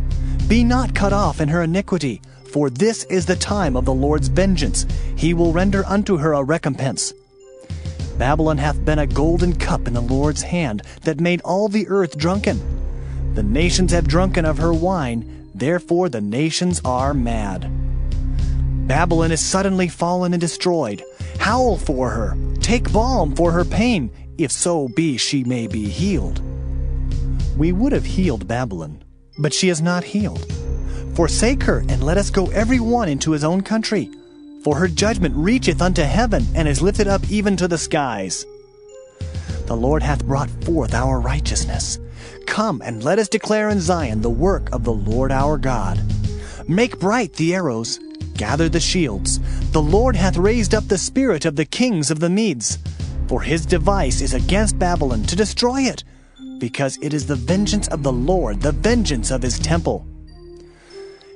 Be not cut off in her iniquity, for this is the time of the Lord's vengeance. He will render unto her a recompense. Babylon hath been a golden cup in the Lord's hand, that made all the earth drunken. The nations have drunken of her wine, therefore the nations are mad. Babylon is suddenly fallen and destroyed. Howl for her, take balm for her pain, if so be she may be healed. We would have healed Babylon, but she is not healed. Forsake her, and let us go every one into his own country. For her judgment reacheth unto heaven, and is lifted up even to the skies. The Lord hath brought forth our righteousness. Come, and let us declare in Zion the work of the Lord our God. Make bright the arrows, gather the shields. The Lord hath raised up the spirit of the kings of the Medes. For his device is against Babylon, to destroy it, because it is the vengeance of the Lord, the vengeance of his temple.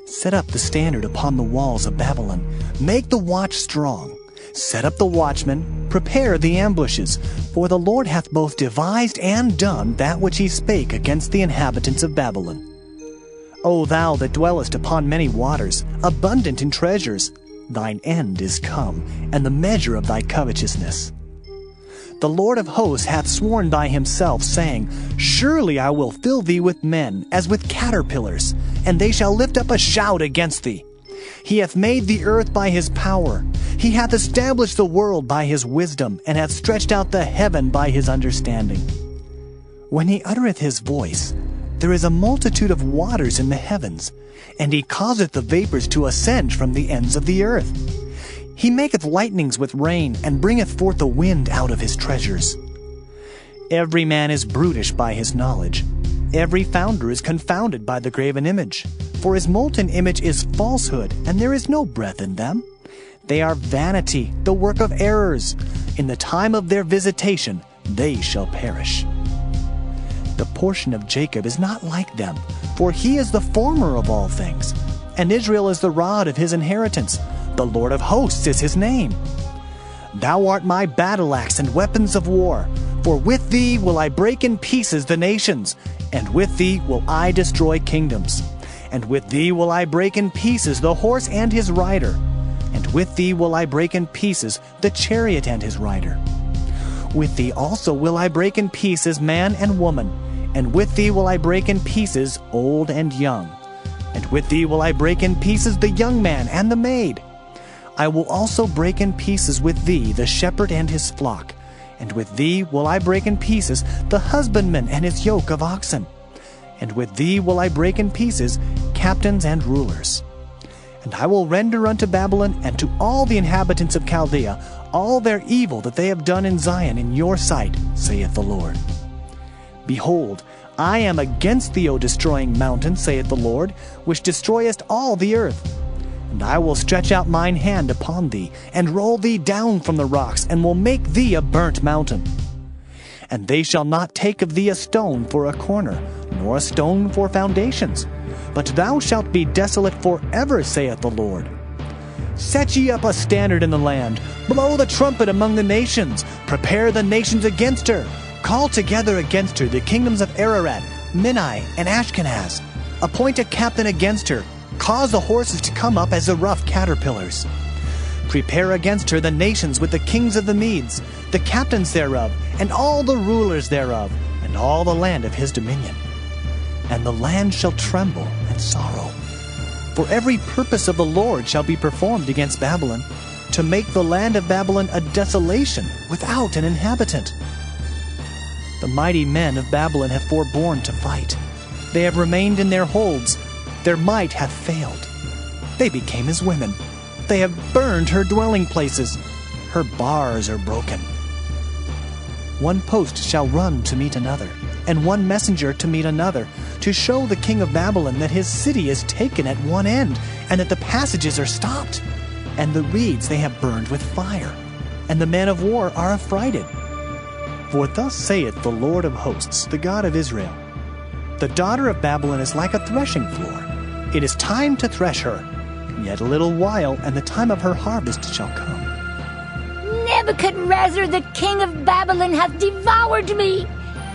Set up the standard upon the walls of Babylon. Make the watch strong. Set up the watchmen. Prepare the ambushes. For the Lord hath both devised and done that which he spake against the inhabitants of Babylon. O thou that dwellest upon many waters, abundant in treasures, thine end is come, and the measure of thy covetousness. The Lord of hosts hath sworn by himself, saying, Surely I will fill thee with men, as with caterpillars, and they shall lift up a shout against thee. He hath made the earth by his power. He hath established the world by his wisdom, and hath stretched out the heaven by his understanding. When he uttereth his voice, there is a multitude of waters in the heavens, and he causeth the vapors to ascend from the ends of the earth. He maketh lightnings with rain, and bringeth forth the wind out of his treasures. Every man is brutish by his knowledge. Every founder is confounded by the graven image. For his molten image is falsehood, and there is no breath in them. They are vanity, the work of errors. In the time of their visitation, they shall perish. The portion of Jacob is not like them, for he is the former of all things, and Israel is the rod of his inheritance. The Lord of hosts is his name. Thou art my battle axe and weapons of war, for with thee will I break in pieces the nations, and with thee will I destroy kingdoms. And with thee will I break in pieces the horse and his rider, and with thee will I break in pieces the chariot and his rider. With thee also will I break in pieces man and woman, and with thee will I break in pieces old and young. And with thee will I break in pieces the young man and the maid. I will also break in pieces with thee the shepherd and his flock, and with thee will I break in pieces the husbandman and his yoke of oxen. And with thee will I break in pieces captains and rulers. And I will render unto Babylon and to all the inhabitants of Chaldea all their evil that they have done in Zion in your sight, saith the Lord. Behold, I am against thee, O destroying mountain, saith the Lord, which destroyest all the earth. And I will stretch out mine hand upon thee, and roll thee down from the rocks, and will make thee a burnt mountain. And they shall not take of thee a stone for a corner, nor a stone for foundations, but thou shalt be desolate forever, saith the Lord. Set ye up a standard in the land, blow the trumpet among the nations, prepare the nations against her. Call together against her the kingdoms of Ararat, Minai, and Ashkenaz. Appoint a captain against her. Cause the horses to come up as the rough caterpillars. Prepare against her the nations with the kings of the Medes, the captains thereof, and all the rulers thereof, and all the land of his dominion. And the land shall tremble and sorrow. For every purpose of the Lord shall be performed against Babylon, to make the land of Babylon a desolation without an inhabitant. The mighty men of Babylon have forborne to fight. They have remained in their holds. Their might hath failed. They became as women. They have burned her dwelling places. Her bars are broken. One post shall run to meet another, and one messenger to meet another, to show the king of Babylon that his city is taken at one end, and that the passages are stopped. And the reeds they have burned with fire, and the men of war are affrighted. For thus saith the Lord of hosts, the God of Israel, the daughter of Babylon is like a threshing floor. It is time to thresh her. Yet a little while, and the time of her harvest shall come. Nebuchadrezzar, the king of Babylon, hath devoured me.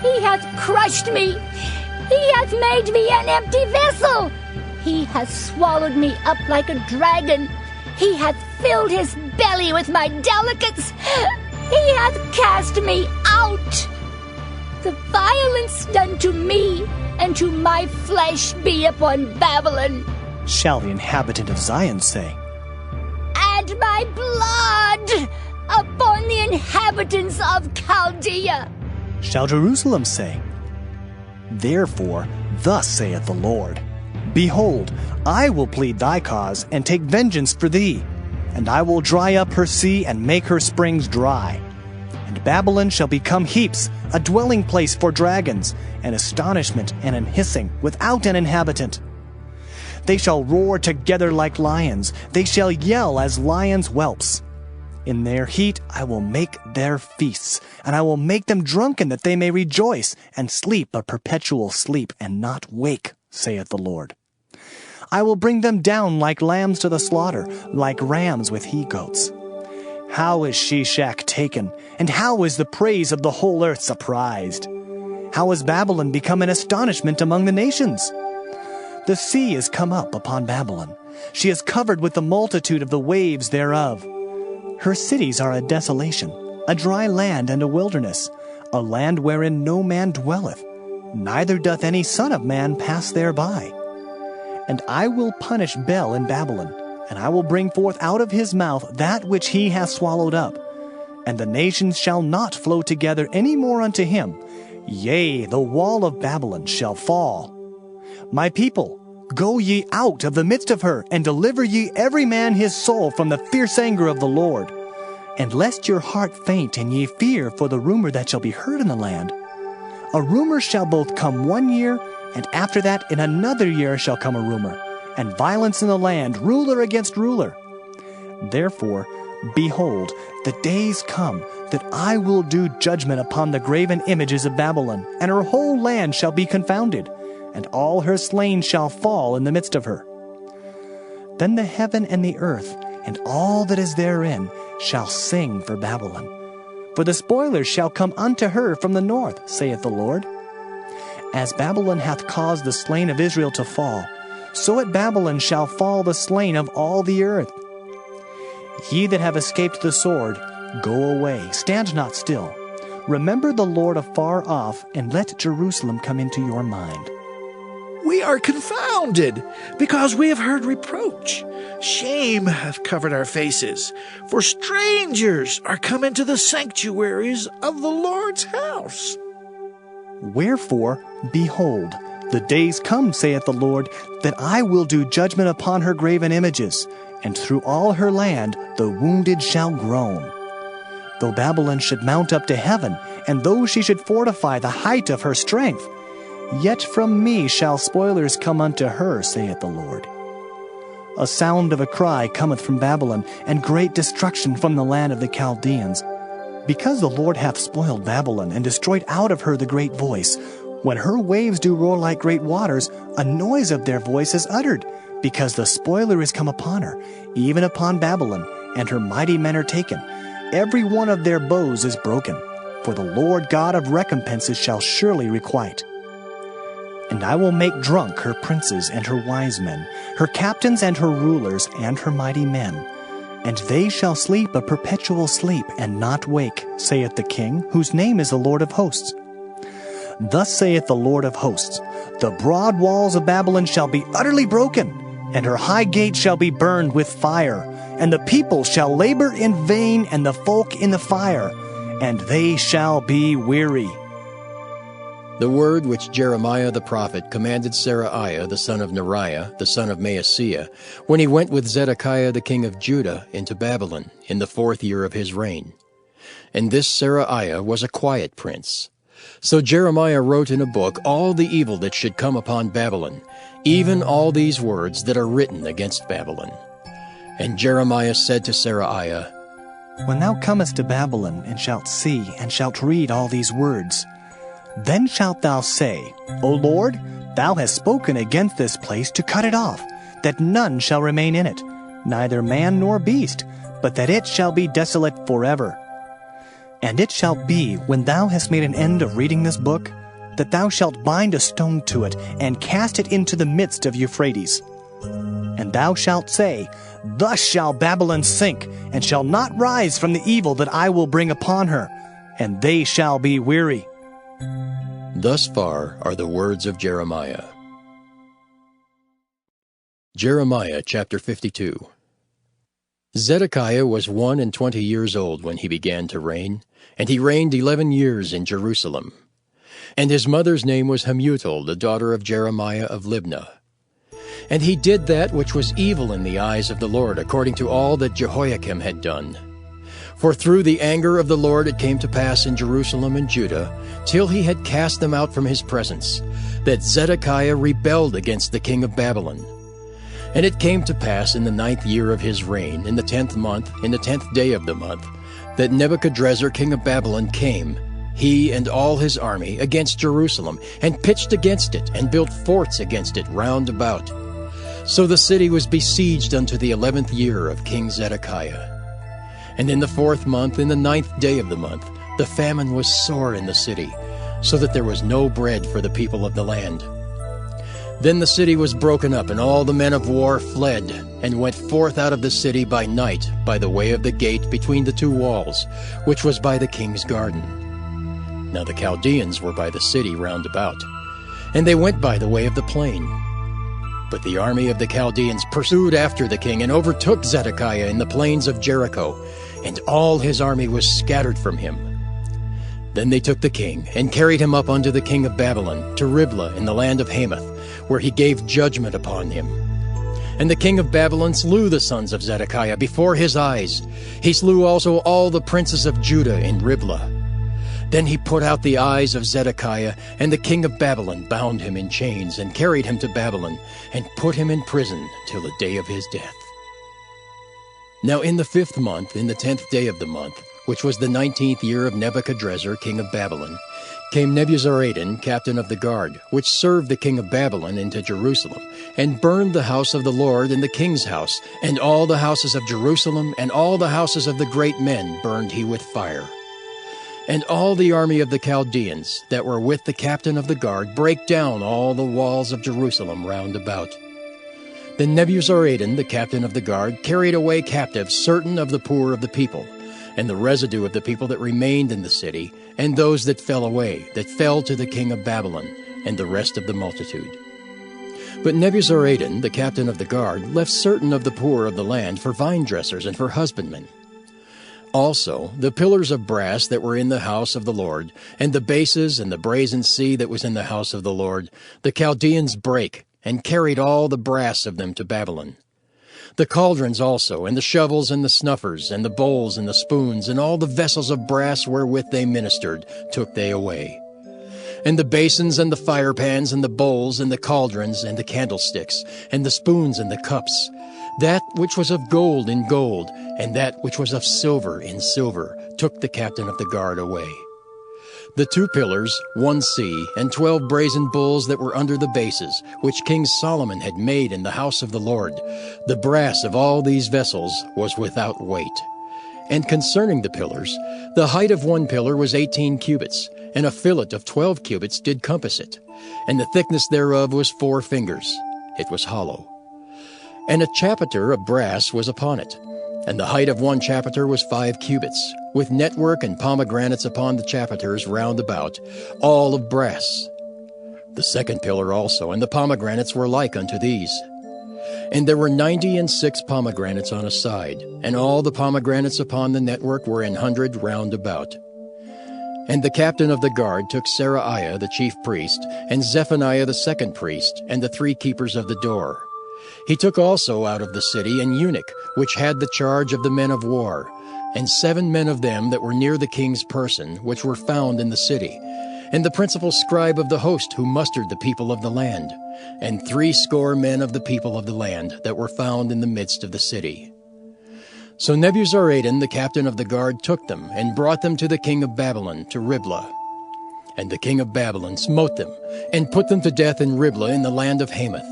He hath crushed me. He hath made me an empty vessel. He hath swallowed me up like a dragon. He hath filled his belly with my delicates. He hath cast me out. The violence done to me and to my flesh be upon Babylon, shall the inhabitant of Zion say. And my blood upon the inhabitants of Chaldea, shall Jerusalem say. Therefore, thus saith the Lord, Behold, I will plead thy cause, and take vengeance for thee, and I will dry up her sea, and make her springs dry. And Babylon shall become heaps, a dwelling place for dragons, an astonishment and an hissing, without an inhabitant. They shall roar together like lions, they shall yell as lions' whelps. In their heat I will make their feasts, and I will make them drunken, that they may rejoice, and sleep a perpetual sleep, and not wake, saith the Lord. I will bring them down like lambs to the slaughter, like rams with he-goats. How is Sheshach taken, and how is the praise of the whole earth surprised? How has Babylon become an astonishment among the nations? The sea is come up upon Babylon. She is covered with the multitude of the waves thereof. Her cities are a desolation, a dry land and a wilderness, a land wherein no man dwelleth, neither doth any son of man pass thereby. And I will punish Bel in Babylon, and I will bring forth out of his mouth that which he hath swallowed up. And the nations shall not flow together any more unto him. Yea, the wall of Babylon shall fall. My people, go ye out of the midst of her, and deliver ye every man his soul from the fierce anger of the Lord. And lest your heart faint, and ye fear for the rumor that shall be heard in the land. A rumor shall both come 1 year, and after that in another year shall come a rumor, and violence in the land, ruler against ruler. Therefore, behold, the days come that I will do judgment upon the graven images of Babylon, and her whole land shall be confounded, and all her slain shall fall in the midst of her. Then the heaven and the earth, and all that is therein, shall sing for Babylon. For the spoilers shall come unto her from the north, saith the Lord. As Babylon hath caused the slain of Israel to fall, so at Babylon shall fall the slain of all the earth. Ye that have escaped the sword, go away, stand not still. Remember the Lord afar off, and let Jerusalem come into your mind. We are confounded, because we have heard reproach. Shame hath covered our faces, for strangers are come into the sanctuaries of the Lord's house. Wherefore, behold, the days come, saith the Lord, that I will do judgment upon her graven images, and through all her land the wounded shall groan. Though Babylon should mount up to heaven, and though she should fortify the height of her strength, Yet from me shall spoilers come unto her, saith the Lord. A sound of a cry cometh from Babylon, and great destruction from the land of the Chaldeans. Because the Lord hath spoiled Babylon, and destroyed out of her the great voice. When her waves do roar like great waters, a noise of their voice is uttered, because the spoiler is come upon her, even upon Babylon, and her mighty men are taken. Every one of their bows is broken, for the Lord God of recompenses shall surely requite. And I will make drunk her princes and her wise men, her captains and her rulers and her mighty men. And they shall sleep a perpetual sleep, and not wake, saith the King, whose name is the Lord of hosts. Thus saith the Lord of hosts, the broad walls of Babylon shall be utterly broken, and her high gate shall be burned with fire, and the people shall labor in vain, and the folk in the fire, and they shall be weary. The word which Jeremiah the prophet commanded Seraiah the son of Neriah, the son of Maaseiah, when he went with Zedekiah the king of Judah into Babylon in the 4th year of his reign. And this Seraiah was a quiet prince. So Jeremiah wrote in a book all the evil that should come upon Babylon, even all these words that are written against Babylon. And Jeremiah said to Seraiah, When thou comest to Babylon, and shalt see, and shalt read all these words, then shalt thou say, O Lord, thou hast spoken against this place to cut it off, that none shall remain in it, neither man nor beast, but that it shall be desolate forever. And it shall be, when thou hast made an end of reading this book, that thou shalt bind a stone to it, and cast it into the midst of Euphrates. And thou shalt say, Thus shall Babylon sink, and shall not rise from the evil that I will bring upon her, and they shall be weary. Thus far are the words of Jeremiah. Jeremiah chapter 52. Zedekiah was 21 years old when he began to reign, and he reigned 11 years in Jerusalem. And his mother's name was Hamutal, the daughter of Jeremiah of Libnah. And he did that which was evil in the eyes of the Lord, according to all that Jehoiakim had done. For through the anger of the Lord it came to pass in Jerusalem and Judah, till he had cast them out from his presence, that Zedekiah rebelled against the king of Babylon. And it came to pass in the 9th year of his reign, in the 10th month, in the 10th day of the month, that Nebuchadrezzar king of Babylon came, he and all his army, against Jerusalem, and pitched against it, and built forts against it round about. So the city was besieged unto the 11th year of King Zedekiah. And in the 4th month, in the 9th day of the month, the famine was sore in the city, so that there was no bread for the people of the land. Then the city was broken up, and all the men of war fled, and went forth out of the city by night, by the way of the gate between the 2 walls, which was by the king's garden. Now the Chaldeans were by the city round about, and they went by the way of the plain. But the army of the Chaldeans pursued after the king, and overtook Zedekiah in the plains of Jericho, and all his army was scattered from him. Then they took the king, and carried him up unto the king of Babylon, to Riblah in the land of Hamath, where he gave judgment upon him. And the king of Babylon slew the sons of Zedekiah before his eyes. He slew also all the princes of Judah in Riblah. Then he put out the eyes of Zedekiah, and the king of Babylon bound him in chains, and carried him to Babylon, and put him in prison till the day of his death. Now in the 5th month, in the 10th day of the month, which was the 19th year of Nebuchadrezzar king of Babylon, came Nebuzaradan, captain of the guard, which served the king of Babylon, into Jerusalem, and burned the house of the Lord and the king's house, and all the houses of Jerusalem, and all the houses of the great men burned he with fire. And all the army of the Chaldeans that were with the captain of the guard brake down all the walls of Jerusalem round about. Then Nebuzaradan, the captain of the guard, carried away captive certain of the poor of the people, and the residue of the people that remained in the city, and those that fell away, that fell to the king of Babylon, and the rest of the multitude. But Nebuzaradan, the captain of the guard, left certain of the poor of the land for vine dressers and for husbandmen. Also the pillars of brass that were in the house of the Lord, and the bases and the brazen sea that was in the house of the Lord, the Chaldeans brake, and carried all the brass of them to Babylon. The cauldrons also, and the shovels, and the snuffers, and the bowls, and the spoons, and all the vessels of brass wherewith they ministered, took they away. And the basins and the firepans and the bowls and the cauldrons and the candlesticks and the spoons and the cups, that which was of gold in gold, and that which was of silver in silver, took the captain of the guard away. The 2 pillars, 1 sea, and 12 brazen bulls that were under the bases, which King Solomon had made in the house of the Lord, the brass of all these vessels was without weight. And concerning the pillars, the height of 1 pillar was 18 cubits, and a fillet of 12 cubits did compass it, and the thickness thereof was 4 fingers. It was hollow. And a chapiter of brass was upon it, and the height of 1 chapiter was 5 cubits, with network and pomegranates upon the chapiters round about, all of brass. The 2nd pillar also, and the pomegranates were like unto these. And there were 96 pomegranates on a side, and all the pomegranates upon the network were 100 round about. And the captain of the guard took Seraiah the chief priest, and Zephaniah the 2nd priest, and the 3 keepers of the door. He took also out of the city an eunuch, which had the charge of the men of war, and 7 men of them that were near the king's person, which were found in the city, and the principal scribe of the host who mustered the people of the land, and 80 men of the people of the land that were found in the midst of the city. So Nebuzaradan the captain of the guard took them, and brought them to the king of Babylon, to Riblah. And the king of Babylon smote them, and put them to death in Riblah in the land of Hamath.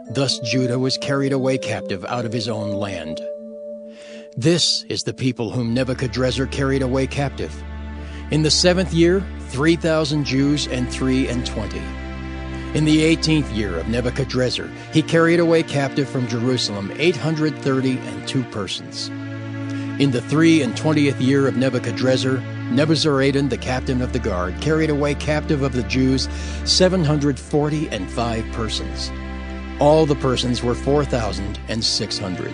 Thus Judah was carried away captive out of his own land. This is the people whom Nebuchadrezzar carried away captive. In the 7th year, 3,000 Jews and 23. In the 18th year of Nebuchadrezzar, he carried away captive from Jerusalem 832 persons. In the 23rd year of Nebuchadrezzar, Nebuzaradan, the captain of the guard, carried away captive of the Jews 745 persons. All the persons were 4,600.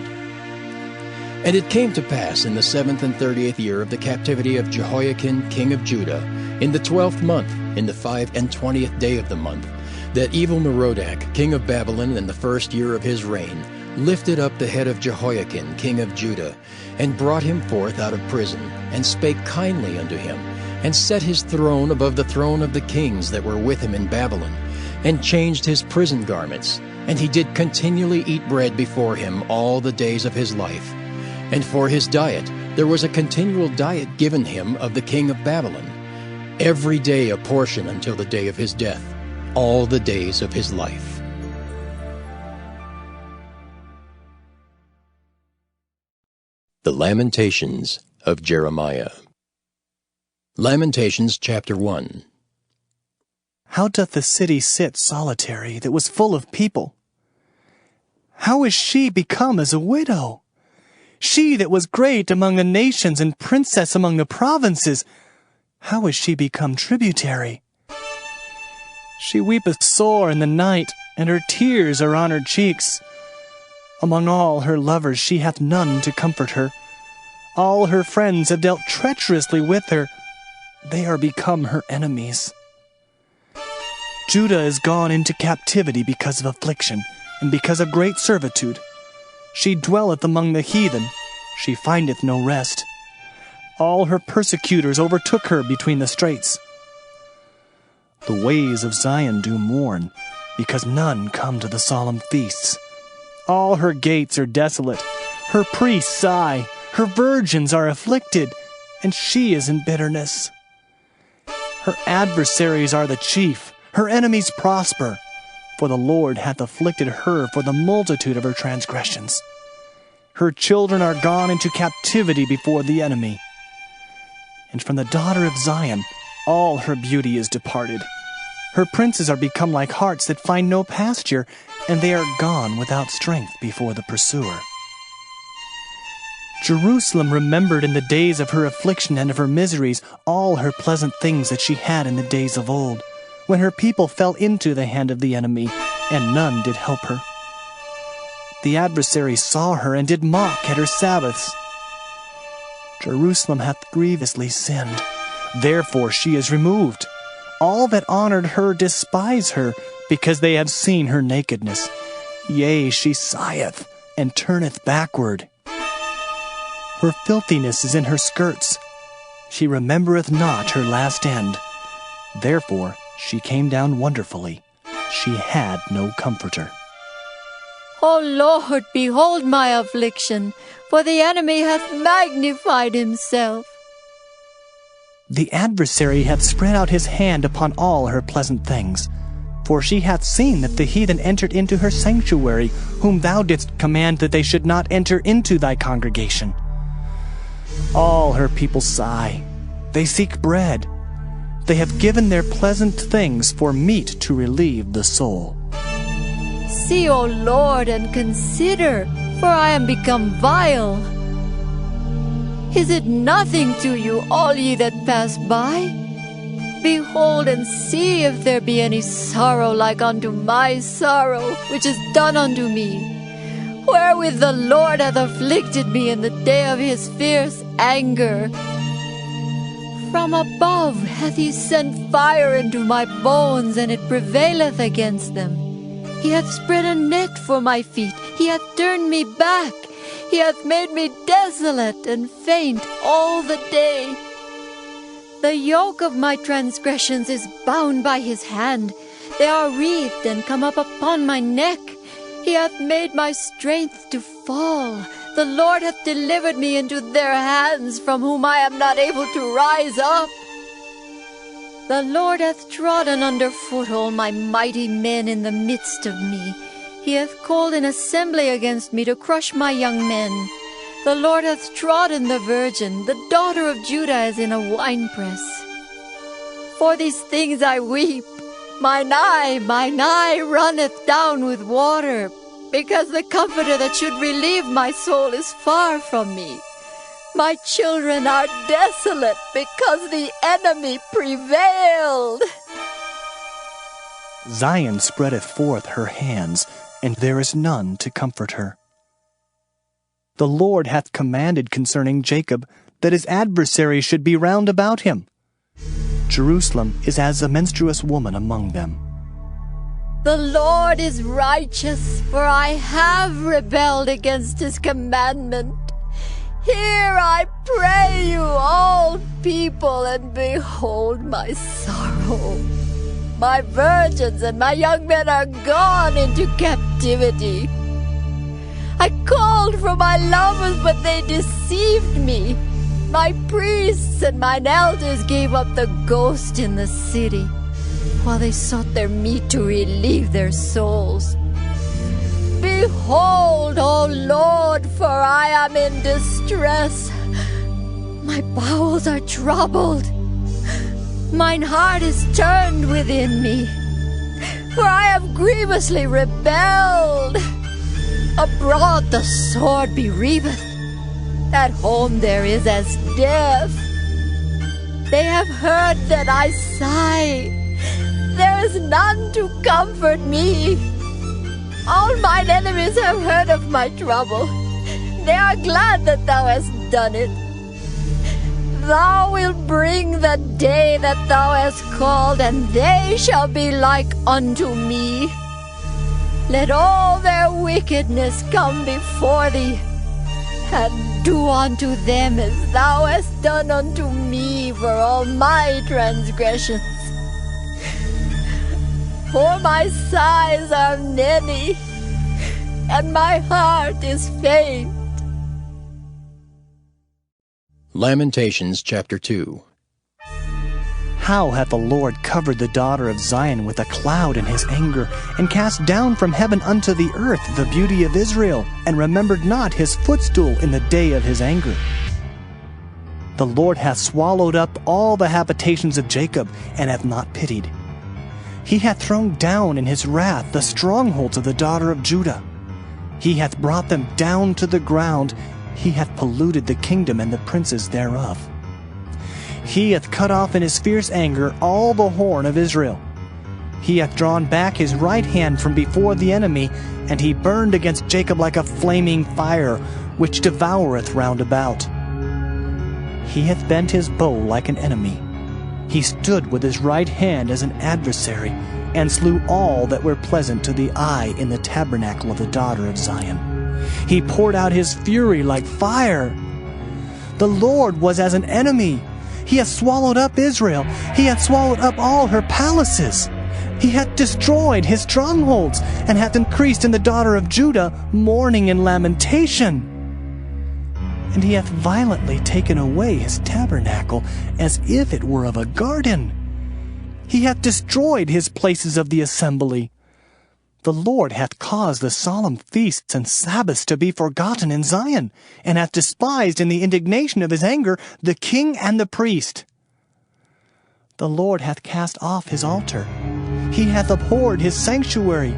And it came to pass in the 7th and 30th year of the captivity of Jehoiakim king of Judah, in the 12th month, in the 25th day of the month, that Evil-Merodach king of Babylon in the 1st year of his reign lifted up the head of Jehoiakim king of Judah, and brought him forth out of prison, and spake kindly unto him, and set his throne above the throne of the kings that were with him in Babylon, and changed his prison garments, and he did continually eat bread before him all the days of his life. And for his diet there was a continual diet given him of the king of Babylon, every day a portion until the day of his death, all the days of his life. The Lamentations of Jeremiah. Lamentations chapter 1. How doth the city sit solitary that was full of people? How is she become as a widow? She that was great among the nations and princess among the provinces, how is she become tributary? She weepeth sore in the night, and her tears are on her cheeks. Among all her lovers she hath none to comfort her. All her friends have dealt treacherously with her. They are become her enemies. Judah is gone into captivity because of affliction, and because of great servitude. She dwelleth among the heathen, she findeth no rest. All her persecutors overtook her between the straits. The ways of Zion do mourn, because none come to the solemn feasts. All her gates are desolate, her priests sigh, her virgins are afflicted, and she is in bitterness. Her adversaries are the chief, her enemies prosper, for the Lord hath afflicted her for the multitude of her transgressions. Her children are gone into captivity before the enemy. And from the daughter of Zion all her beauty is departed. Her princes are become like harts that find no pasture, and they are gone without strength before the pursuer. Jerusalem remembered in the days of her affliction and of her miseries all her pleasant things that she had in the days of old, when her people fell into the hand of the enemy, and none did help her. The adversary saw her and did mock at her Sabbaths. Jerusalem hath grievously sinned, therefore she is removed. All that honored her despise her, because they have seen her nakedness. Yea, she sigheth, and turneth backward. Her filthiness is in her skirts. She remembereth not her last end. Therefore She came down wonderfully. She had no comforter. O Lord, behold my affliction, for the enemy hath magnified himself. The adversary hath spread out his hand upon all her pleasant things. For she hath seen that the heathen entered into her sanctuary, whom thou didst command that they should not enter into thy congregation. All her people sigh. They seek bread. They have given their pleasant things for meat to relieve the soul. See, O Lord, and consider, for I am become vile. Is it nothing to you, all ye that pass by? Behold and see if there be any sorrow like unto my sorrow, which is done unto me, wherewith the Lord hath afflicted me in the day of his fierce anger. From above hath he sent fire into my bones, and it prevaileth against them. He hath spread a net for my feet, he hath turned me back, he hath made me desolate and faint all the day. The yoke of my transgressions is bound by his hand. They are wreathed and come up upon my neck. He hath made my strength to fall. The Lord hath delivered me into their hands, from whom I am not able to rise up. The Lord hath trodden under foot all my mighty men in the midst of me. He hath called an assembly against me to crush my young men. The Lord hath trodden the virgin, the daughter of Judah, as in a winepress. For these things I weep. Mine eye runneth down with water, because the comforter that should relieve my soul is far from me. My children are desolate, because the enemy prevailed. Zion spreadeth forth her hands, and there is none to comfort her. The Lord hath commanded concerning Jacob that his adversaries should be round about him. Jerusalem is as a menstruous woman among them. The Lord is righteous, for I have rebelled against his commandment. Hear, I pray you, all people, and behold my sorrow. My virgins and my young men are gone into captivity. I called for my lovers, but they deceived me. My priests and mine elders gave up the ghost in the city, while they sought their meat to relieve their souls. Behold, O Lord, for I am in distress. My bowels are troubled. Mine heart is turned within me, for I have grievously rebelled. Abroad the sword bereaveth, at home there is as death. They have heard that I sigh, there is none to comfort me. All mine enemies have heard of my trouble, they are glad that thou hast done it. Thou wilt bring the day that thou hast called, and they shall be like unto me. Let all their wickedness come before thee, and do unto them as thou hast done unto me for all my transgressions. For my sighs are many, and my heart is faint. Lamentations chapter 2. How hath the Lord covered the daughter of Zion with a cloud in his anger, and cast down from heaven unto the earth the beauty of Israel, and remembered not his footstool in the day of his anger. The Lord hath swallowed up all the habitations of Jacob, and hath not pitied. He hath thrown down in his wrath the strongholds of the daughter of Judah. He hath brought them down to the ground. He hath polluted the kingdom and the princes thereof. He hath cut off in his fierce anger all the horn of Israel. He hath drawn back his right hand from before the enemy, and he burned against Jacob like a flaming fire, which devoureth round about. He hath bent his bow like an enemy. He stood with his right hand as an adversary, and slew all that were pleasant to the eye in the tabernacle of the daughter of Zion. He poured out his fury like fire. The Lord was as an enemy. He hath swallowed up Israel. He hath swallowed up all her palaces. He hath destroyed his strongholds, and hath increased in the daughter of Judah mourning and lamentation. And he hath violently taken away his tabernacle, as if it were of a garden. He hath destroyed his places of the assembly. The Lord hath caused the solemn feasts and Sabbaths to be forgotten in Zion, and hath despised in the indignation of his anger the king and the priest. The Lord hath cast off his altar. He hath abhorred his sanctuary.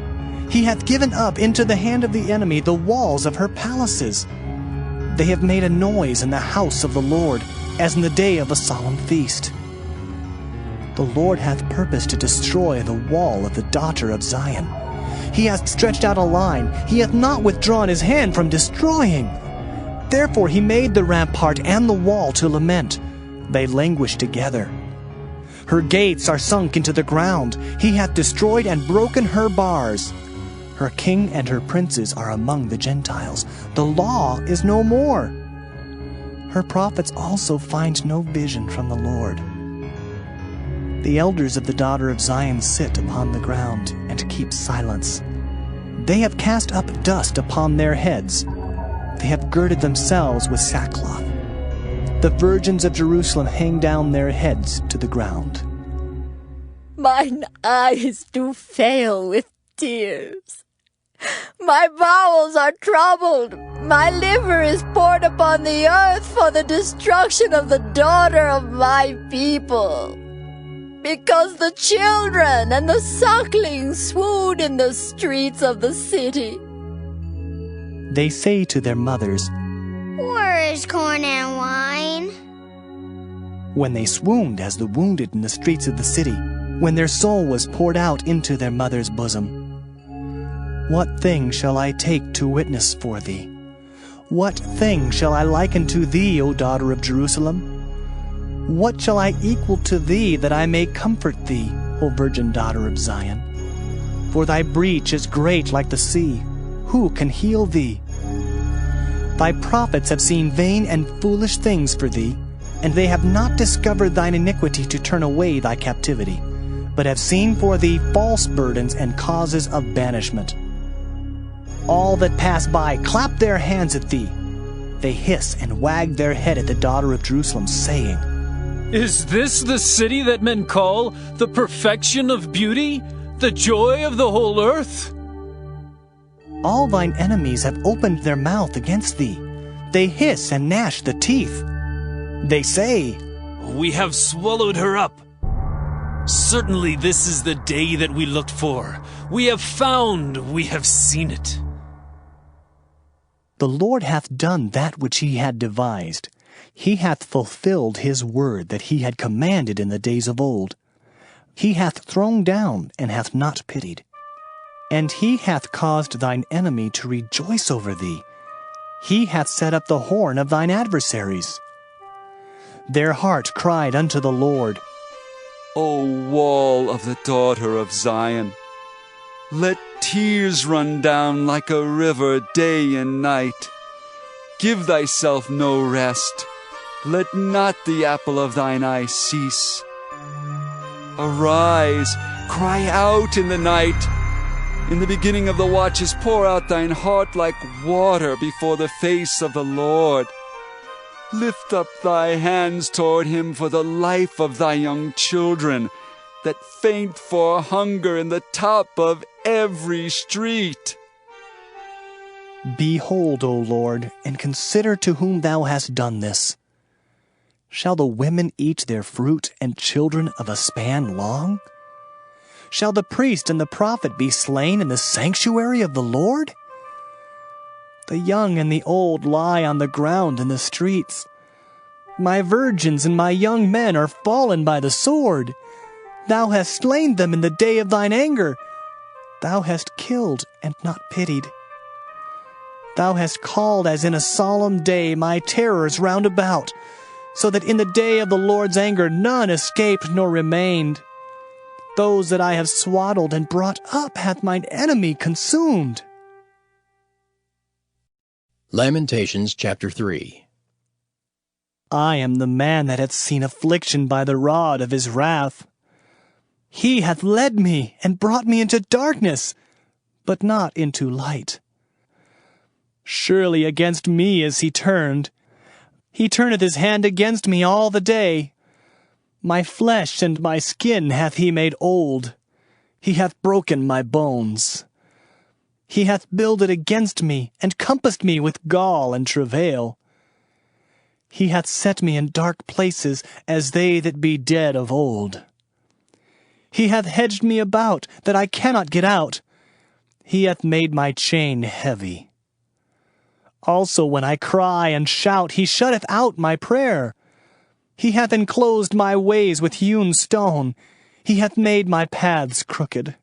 He hath given up into the hand of the enemy the walls of her palaces. They have made a noise in the house of the Lord, as in the day of a solemn feast. The Lord hath purposed to destroy the wall of the daughter of Zion. He hath stretched out a line. He hath not withdrawn his hand from destroying. Therefore he made the rampart and the wall to lament. They languish together. Her gates are sunk into the ground. He hath destroyed and broken her bars. Her king and her princes are among the Gentiles. The law is no more. Her prophets also find no vision from the Lord. The elders of the daughter of Zion sit upon the ground and keep silence. They have cast up dust upon their heads. They have girded themselves with sackcloth. The virgins of Jerusalem hang down their heads to the ground. Mine eyes do fail with tears. My bowels are troubled. My liver is poured upon the earth for the destruction of the daughter of my people. Because the children and the sucklings swoon in the streets of the city. They say to their mothers, Where is corn and wine? When they swooned as the wounded in the streets of the city, when their soul was poured out into their mother's bosom. What thing shall I take to witness for thee? What thing shall I liken to thee, O daughter of Jerusalem? What shall I equal to thee, that I may comfort thee, O virgin daughter of Zion? For thy breach is great like the sea. Who can heal thee? Thy prophets have seen vain and foolish things for thee, and they have not discovered thine iniquity to turn away thy captivity, but have seen for thee false burdens and causes of banishment. All that pass by clap their hands at thee. They hiss and wag their head at the daughter of Jerusalem, saying, Is this the city that men call the perfection of beauty, the joy of the whole earth? All thine enemies have opened their mouth against thee. They hiss and gnash the teeth. They say, We have swallowed her up. Certainly this is the day that we looked for. We have found, we have seen it. The Lord hath done that which he had devised. He hath fulfilled his word that he had commanded in the days of old. He hath thrown down and hath not pitied. And he hath caused thine enemy to rejoice over thee. He hath set up the horn of thine adversaries. Their heart cried unto the Lord, O wall of the daughter of Zion, let tears run down like a river day and night. Give thyself no rest. Let not the apple of thine eye cease. Arise, cry out in the night. In the beginning of the watches pour out thine heart like water before the face of the Lord. Lift up thy hands toward him for the life of thy young children, that faint for hunger in the top of every street. Behold, O Lord, and consider to whom thou hast done this. Shall the women eat their fruit, and children of a span long? Shall the priest and the prophet be slain in the sanctuary of the Lord? The young and the old lie on the ground in the streets. My virgins and my young men are fallen by the sword. Thou hast slain them in the day of thine anger. Thou hast killed and not pitied. Thou hast called as in a solemn day my terrors round about, so that in the day of the Lord's anger none escaped nor remained. Those that I have swaddled and brought up hath mine enemy consumed. Lamentations chapter 3. I am the man that hath seen affliction by the rod of his wrath. He hath led me and brought me into darkness, but not into light. Surely against me is he turned. He turneth his hand against me all the day. My flesh and my skin hath he made old. He hath broken my bones. He hath builded against me, and compassed me with gall and travail. He hath set me in dark places, as they that be dead of old. He hath hedged me about, that I cannot get out. He hath made my chain heavy. Also when I cry and shout, he shutteth out my prayer. He hath enclosed my ways with hewn stone. He hath made my paths crooked.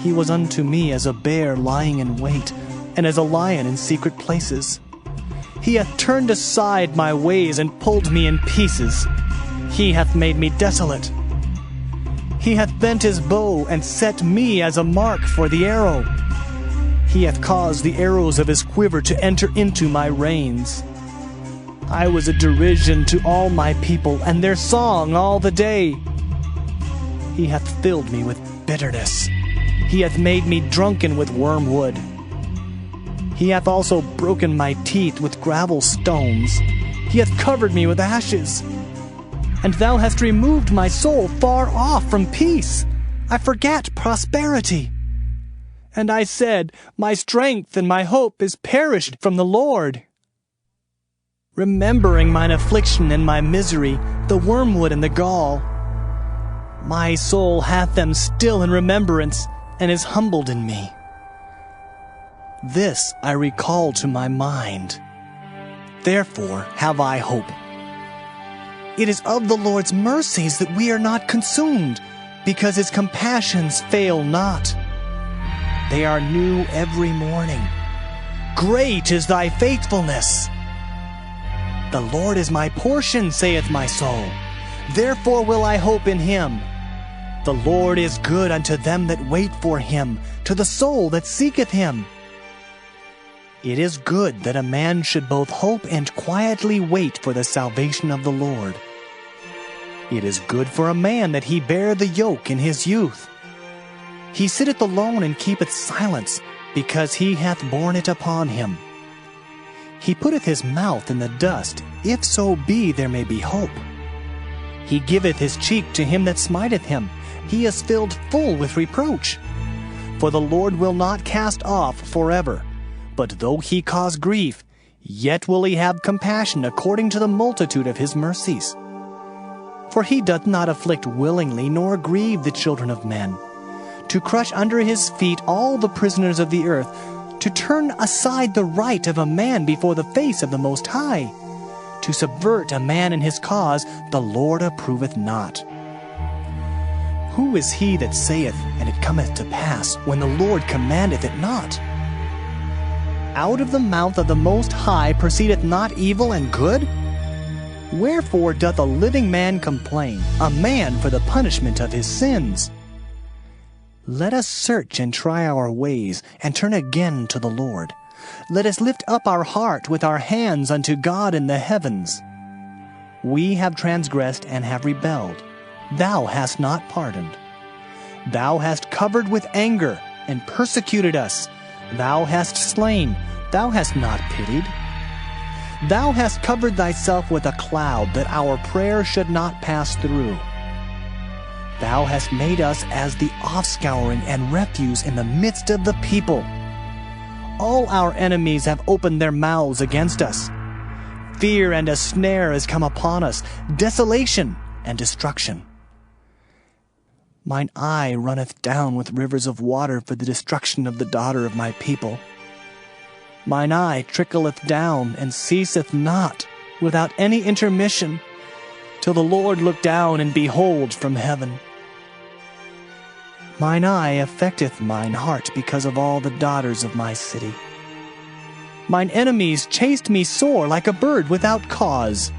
He was unto me as a bear lying in wait, and as a lion in secret places. He hath turned aside my ways, and pulled me in pieces. He hath made me desolate. He hath bent his bow, and set me as a mark for the arrow. He hath caused the arrows of his quiver to enter into my reins. I was a derision to all my people, and their song all the day. He hath filled me with bitterness. He hath made me drunken with wormwood. He hath also broken my teeth with gravel stones. He hath covered me with ashes. And thou hast removed my soul far off from peace. I forgat prosperity. And I said, my strength and my hope is perished from the Lord. Remembering mine affliction and my misery, the wormwood and the gall, my soul hath them still in remembrance, and is humbled in me. This I recall to my mind. Therefore have I hope. It is of the Lord's mercies that we are not consumed, because his compassions fail not. They are new every morning. Great is thy faithfulness. The Lord is my portion, saith my soul. Therefore will I hope in him. The Lord is good unto them that wait for him, to the soul that seeketh him. It is good that a man should both hope and quietly wait for the salvation of the Lord. It is good for a man that he bear the yoke in his youth. He sitteth alone and keepeth silence, because he hath borne it upon him. He putteth his mouth in the dust, if so be there may be hope. He giveth his cheek to him that smiteth him. He is filled full with reproach. For the Lord will not cast off forever, but though he cause grief, yet will he have compassion according to the multitude of his mercies. For he doth not afflict willingly, nor grieve the children of men, to crush under his feet all the prisoners of the earth, to turn aside the right of a man before the face of the Most High, to subvert a man in his cause, the Lord approveth not. Who is he that saith, and it cometh to pass, when the Lord commandeth it not? Out of the mouth of the Most High proceedeth not evil and good? Wherefore doth a living man complain, a man for the punishment of his sins? Let us search and try our ways, and turn again to the Lord. Let us lift up our heart with our hands unto God in the heavens. We have transgressed and have rebelled. Thou hast not pardoned. Thou hast covered with anger, and persecuted us. Thou hast slain, thou hast not pitied. Thou hast covered thyself with a cloud, that our prayer should not pass through. Thou hast made us as the offscouring and refuse in the midst of the people. All our enemies have opened their mouths against us. Fear and a snare is come upon us, desolation and destruction. Mine eye runneth down with rivers of water for the destruction of the daughter of my people. Mine eye trickleth down and ceaseth not, without any intermission, till the Lord look down and behold from heaven. Mine eye affecteth mine heart because of all the daughters of my city. Mine enemies chased me sore like a bird without cause.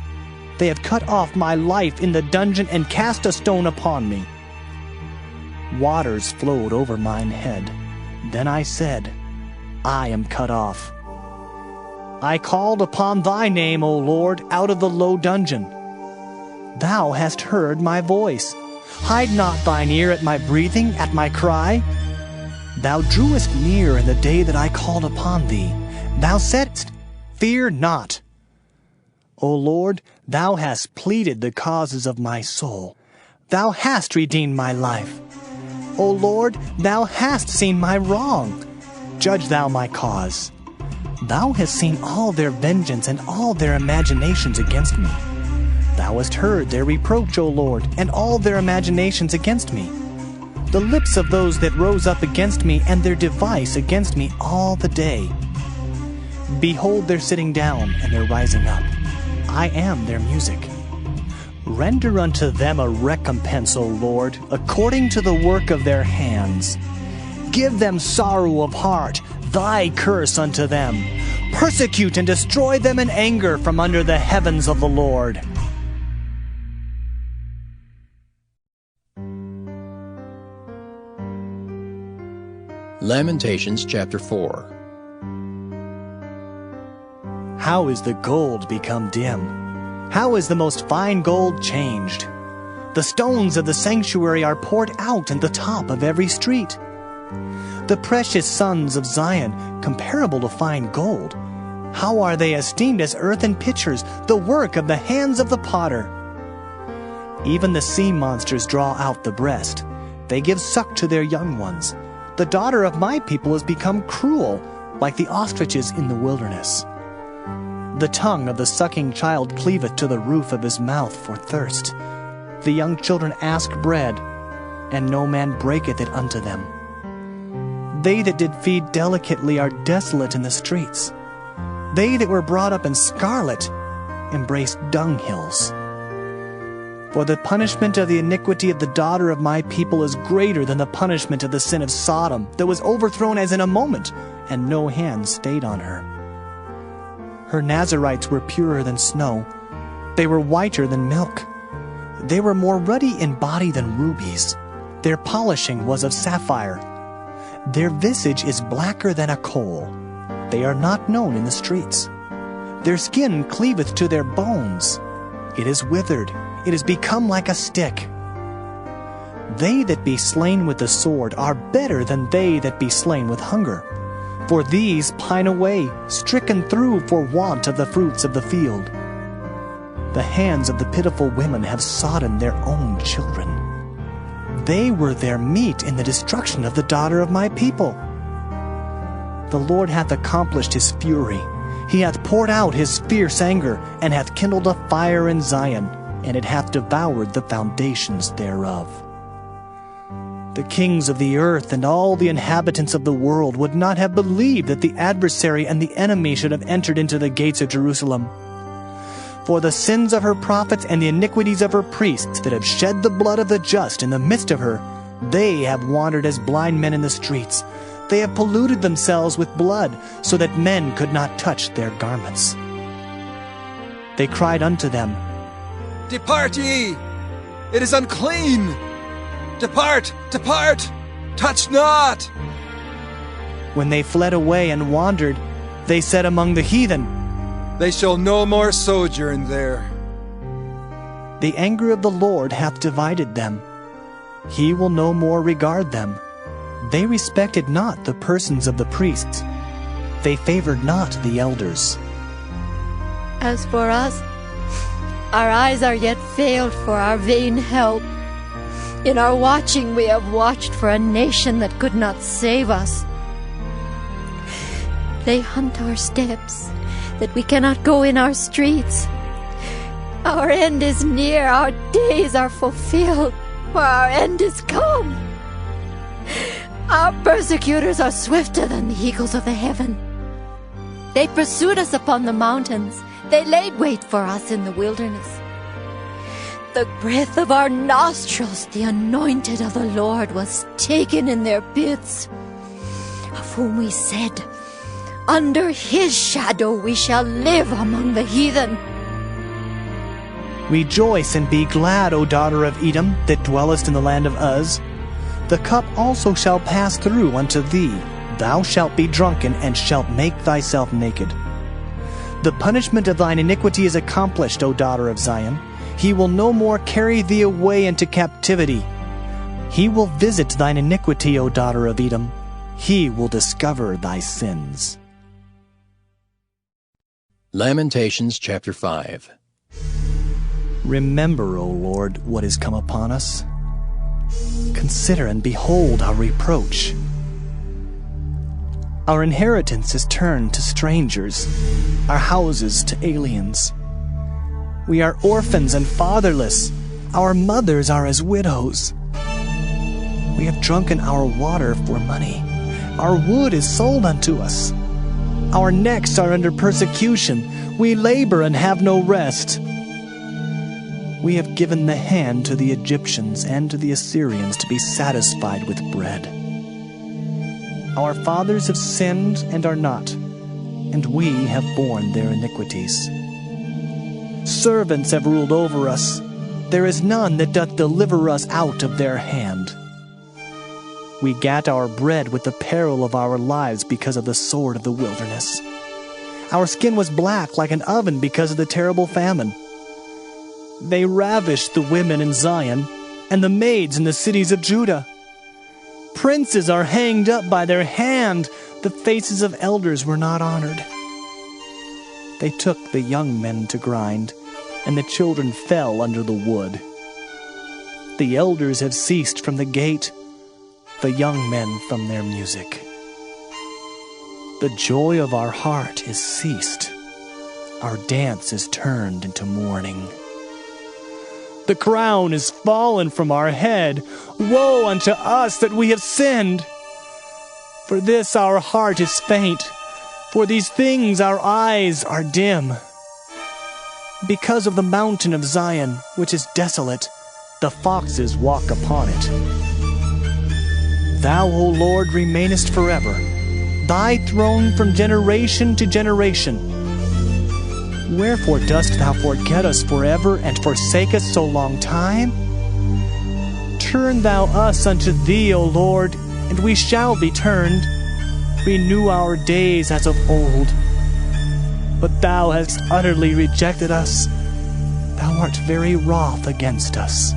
They have cut off my life in the dungeon and cast a stone upon me. Waters flowed over mine head. Then I said, I am cut off. I called upon thy name, O Lord, out of the low dungeon. Thou hast heard my voice. Hide not thine ear at my breathing, at my cry. Thou drewest near in the day that I called upon thee. Thou saidst, Fear not. O Lord, thou hast pleaded the causes of my soul. Thou hast redeemed my life. O Lord, thou hast seen my wrong. Judge thou my cause. Thou hast seen all their vengeance and all their imaginations against me. Thou hast heard their reproach, O Lord, and all their imaginations against me. The lips of those that rose up against me, and their device against me all the day. Behold their sitting down, and their rising up. I am their music. Render unto them a recompense, O Lord, according to the work of their hands. Give them sorrow of heart, thy curse unto them. Persecute and destroy them in anger from under the heavens of the Lord. Lamentations chapter 4. How is the gold become dim? How is the most fine gold changed? The stones of the sanctuary are poured out in the top of every street. The precious sons of Zion, comparable to fine gold, how are they esteemed as earthen pitchers, the work of the hands of the potter? Even the sea monsters draw out the breast. They give suck to their young ones. The daughter of my people has become cruel, like the ostriches in the wilderness. The tongue of the sucking child cleaveth to the roof of his mouth for thirst. The young children ask bread, and no man breaketh it unto them. They that did feed delicately are desolate in the streets. They that were brought up in scarlet embraced dunghills. For the punishment of the iniquity of the daughter of my people is greater than the punishment of the sin of Sodom, that was overthrown as in a moment, and no hand stayed on her. Her Nazarites were purer than snow. They were whiter than milk. They were more ruddy in body than rubies. Their polishing was of sapphire. Their visage is blacker than a coal. They are not known in the streets. Their skin cleaveth to their bones. It is withered. It is become like a stick. They that be slain with the sword are better than they that be slain with hunger. For these pine away, stricken through for want of the fruits of the field. The hands of the pitiful women have sodden their own children. They were their meat in the destruction of the daughter of my people. The Lord hath accomplished his fury. He hath poured out his fierce anger, and hath kindled a fire in Zion, and it hath devoured the foundations thereof. The kings of the earth and all the inhabitants of the world would not have believed that the adversary and the enemy should have entered into the gates of Jerusalem. For the sins of her prophets and the iniquities of her priests that have shed the blood of the just in the midst of her, they have wandered as blind men in the streets. They have polluted themselves with blood, so that men could not touch their garments. They cried unto them, Depart ye! It is unclean! Depart! Depart! Touch not! When they fled away and wandered, they said among the heathen, They shall no more sojourn there. The anger of the Lord hath divided them. He will no more regard them. They respected not the persons of the priests. They favored not the elders. As for us, our eyes are yet failed for our vain help. In our watching we have watched for a nation that could not save us. They hunt our steps, that we cannot go in our streets. Our end is near, our days are fulfilled, for our end is come. Our persecutors are swifter than the eagles of the heaven. They pursued us upon the mountains. They laid wait for us in the wilderness. The breath of our nostrils, the anointed of the Lord, was taken in their pits, of whom we said, Under his shadow we shall live among the heathen. Rejoice and be glad, O daughter of Edom, that dwellest in the land of Uz. The cup also shall pass through unto thee. Thou shalt be drunken, and shalt make thyself naked. The punishment of thine iniquity is accomplished, O daughter of Zion. He will no more carry thee away into captivity. He will visit thine iniquity, O daughter of Edom. He will discover thy sins. Lamentations chapter 5. Remember, O Lord, what is come upon us. Consider and behold our reproach. Our inheritance is turned to strangers, our houses to aliens. We are orphans and fatherless. Our mothers are as widows. We have drunken our water for money. Our wood is sold unto us. Our necks are under persecution. We labor and have no rest. We have given the hand to the Egyptians and to the Assyrians to be satisfied with bread. Our fathers have sinned and are not, and we have borne their iniquities. Servants have ruled over us. There is none that doth deliver us out of their hand. We gat our bread with the peril of our lives because of the sword of the wilderness. Our skin was black like an oven because of the terrible famine. They ravished the women in Zion and the maids in the cities of Judah. Princes are hanged up by their hand. The faces of elders were not honored. They took the young men to grind, and the children fell under the wood. The elders have ceased from the gate, the young men from their music. The joy of our heart is ceased. Our dance is turned into mourning. The crown is fallen from our head. Woe unto us that we have sinned! For this our heart is faint. For these things our eyes are dim. Because of the mountain of Zion, which is desolate, the foxes walk upon it. Thou, O Lord, remainest forever, thy throne from generation to generation. Wherefore dost thou forget us forever, and forsake us so long time? Turn thou us unto thee, O Lord, and we shall be turned. Renew our days as of old. But thou hast utterly rejected us. Thou art very wroth against us.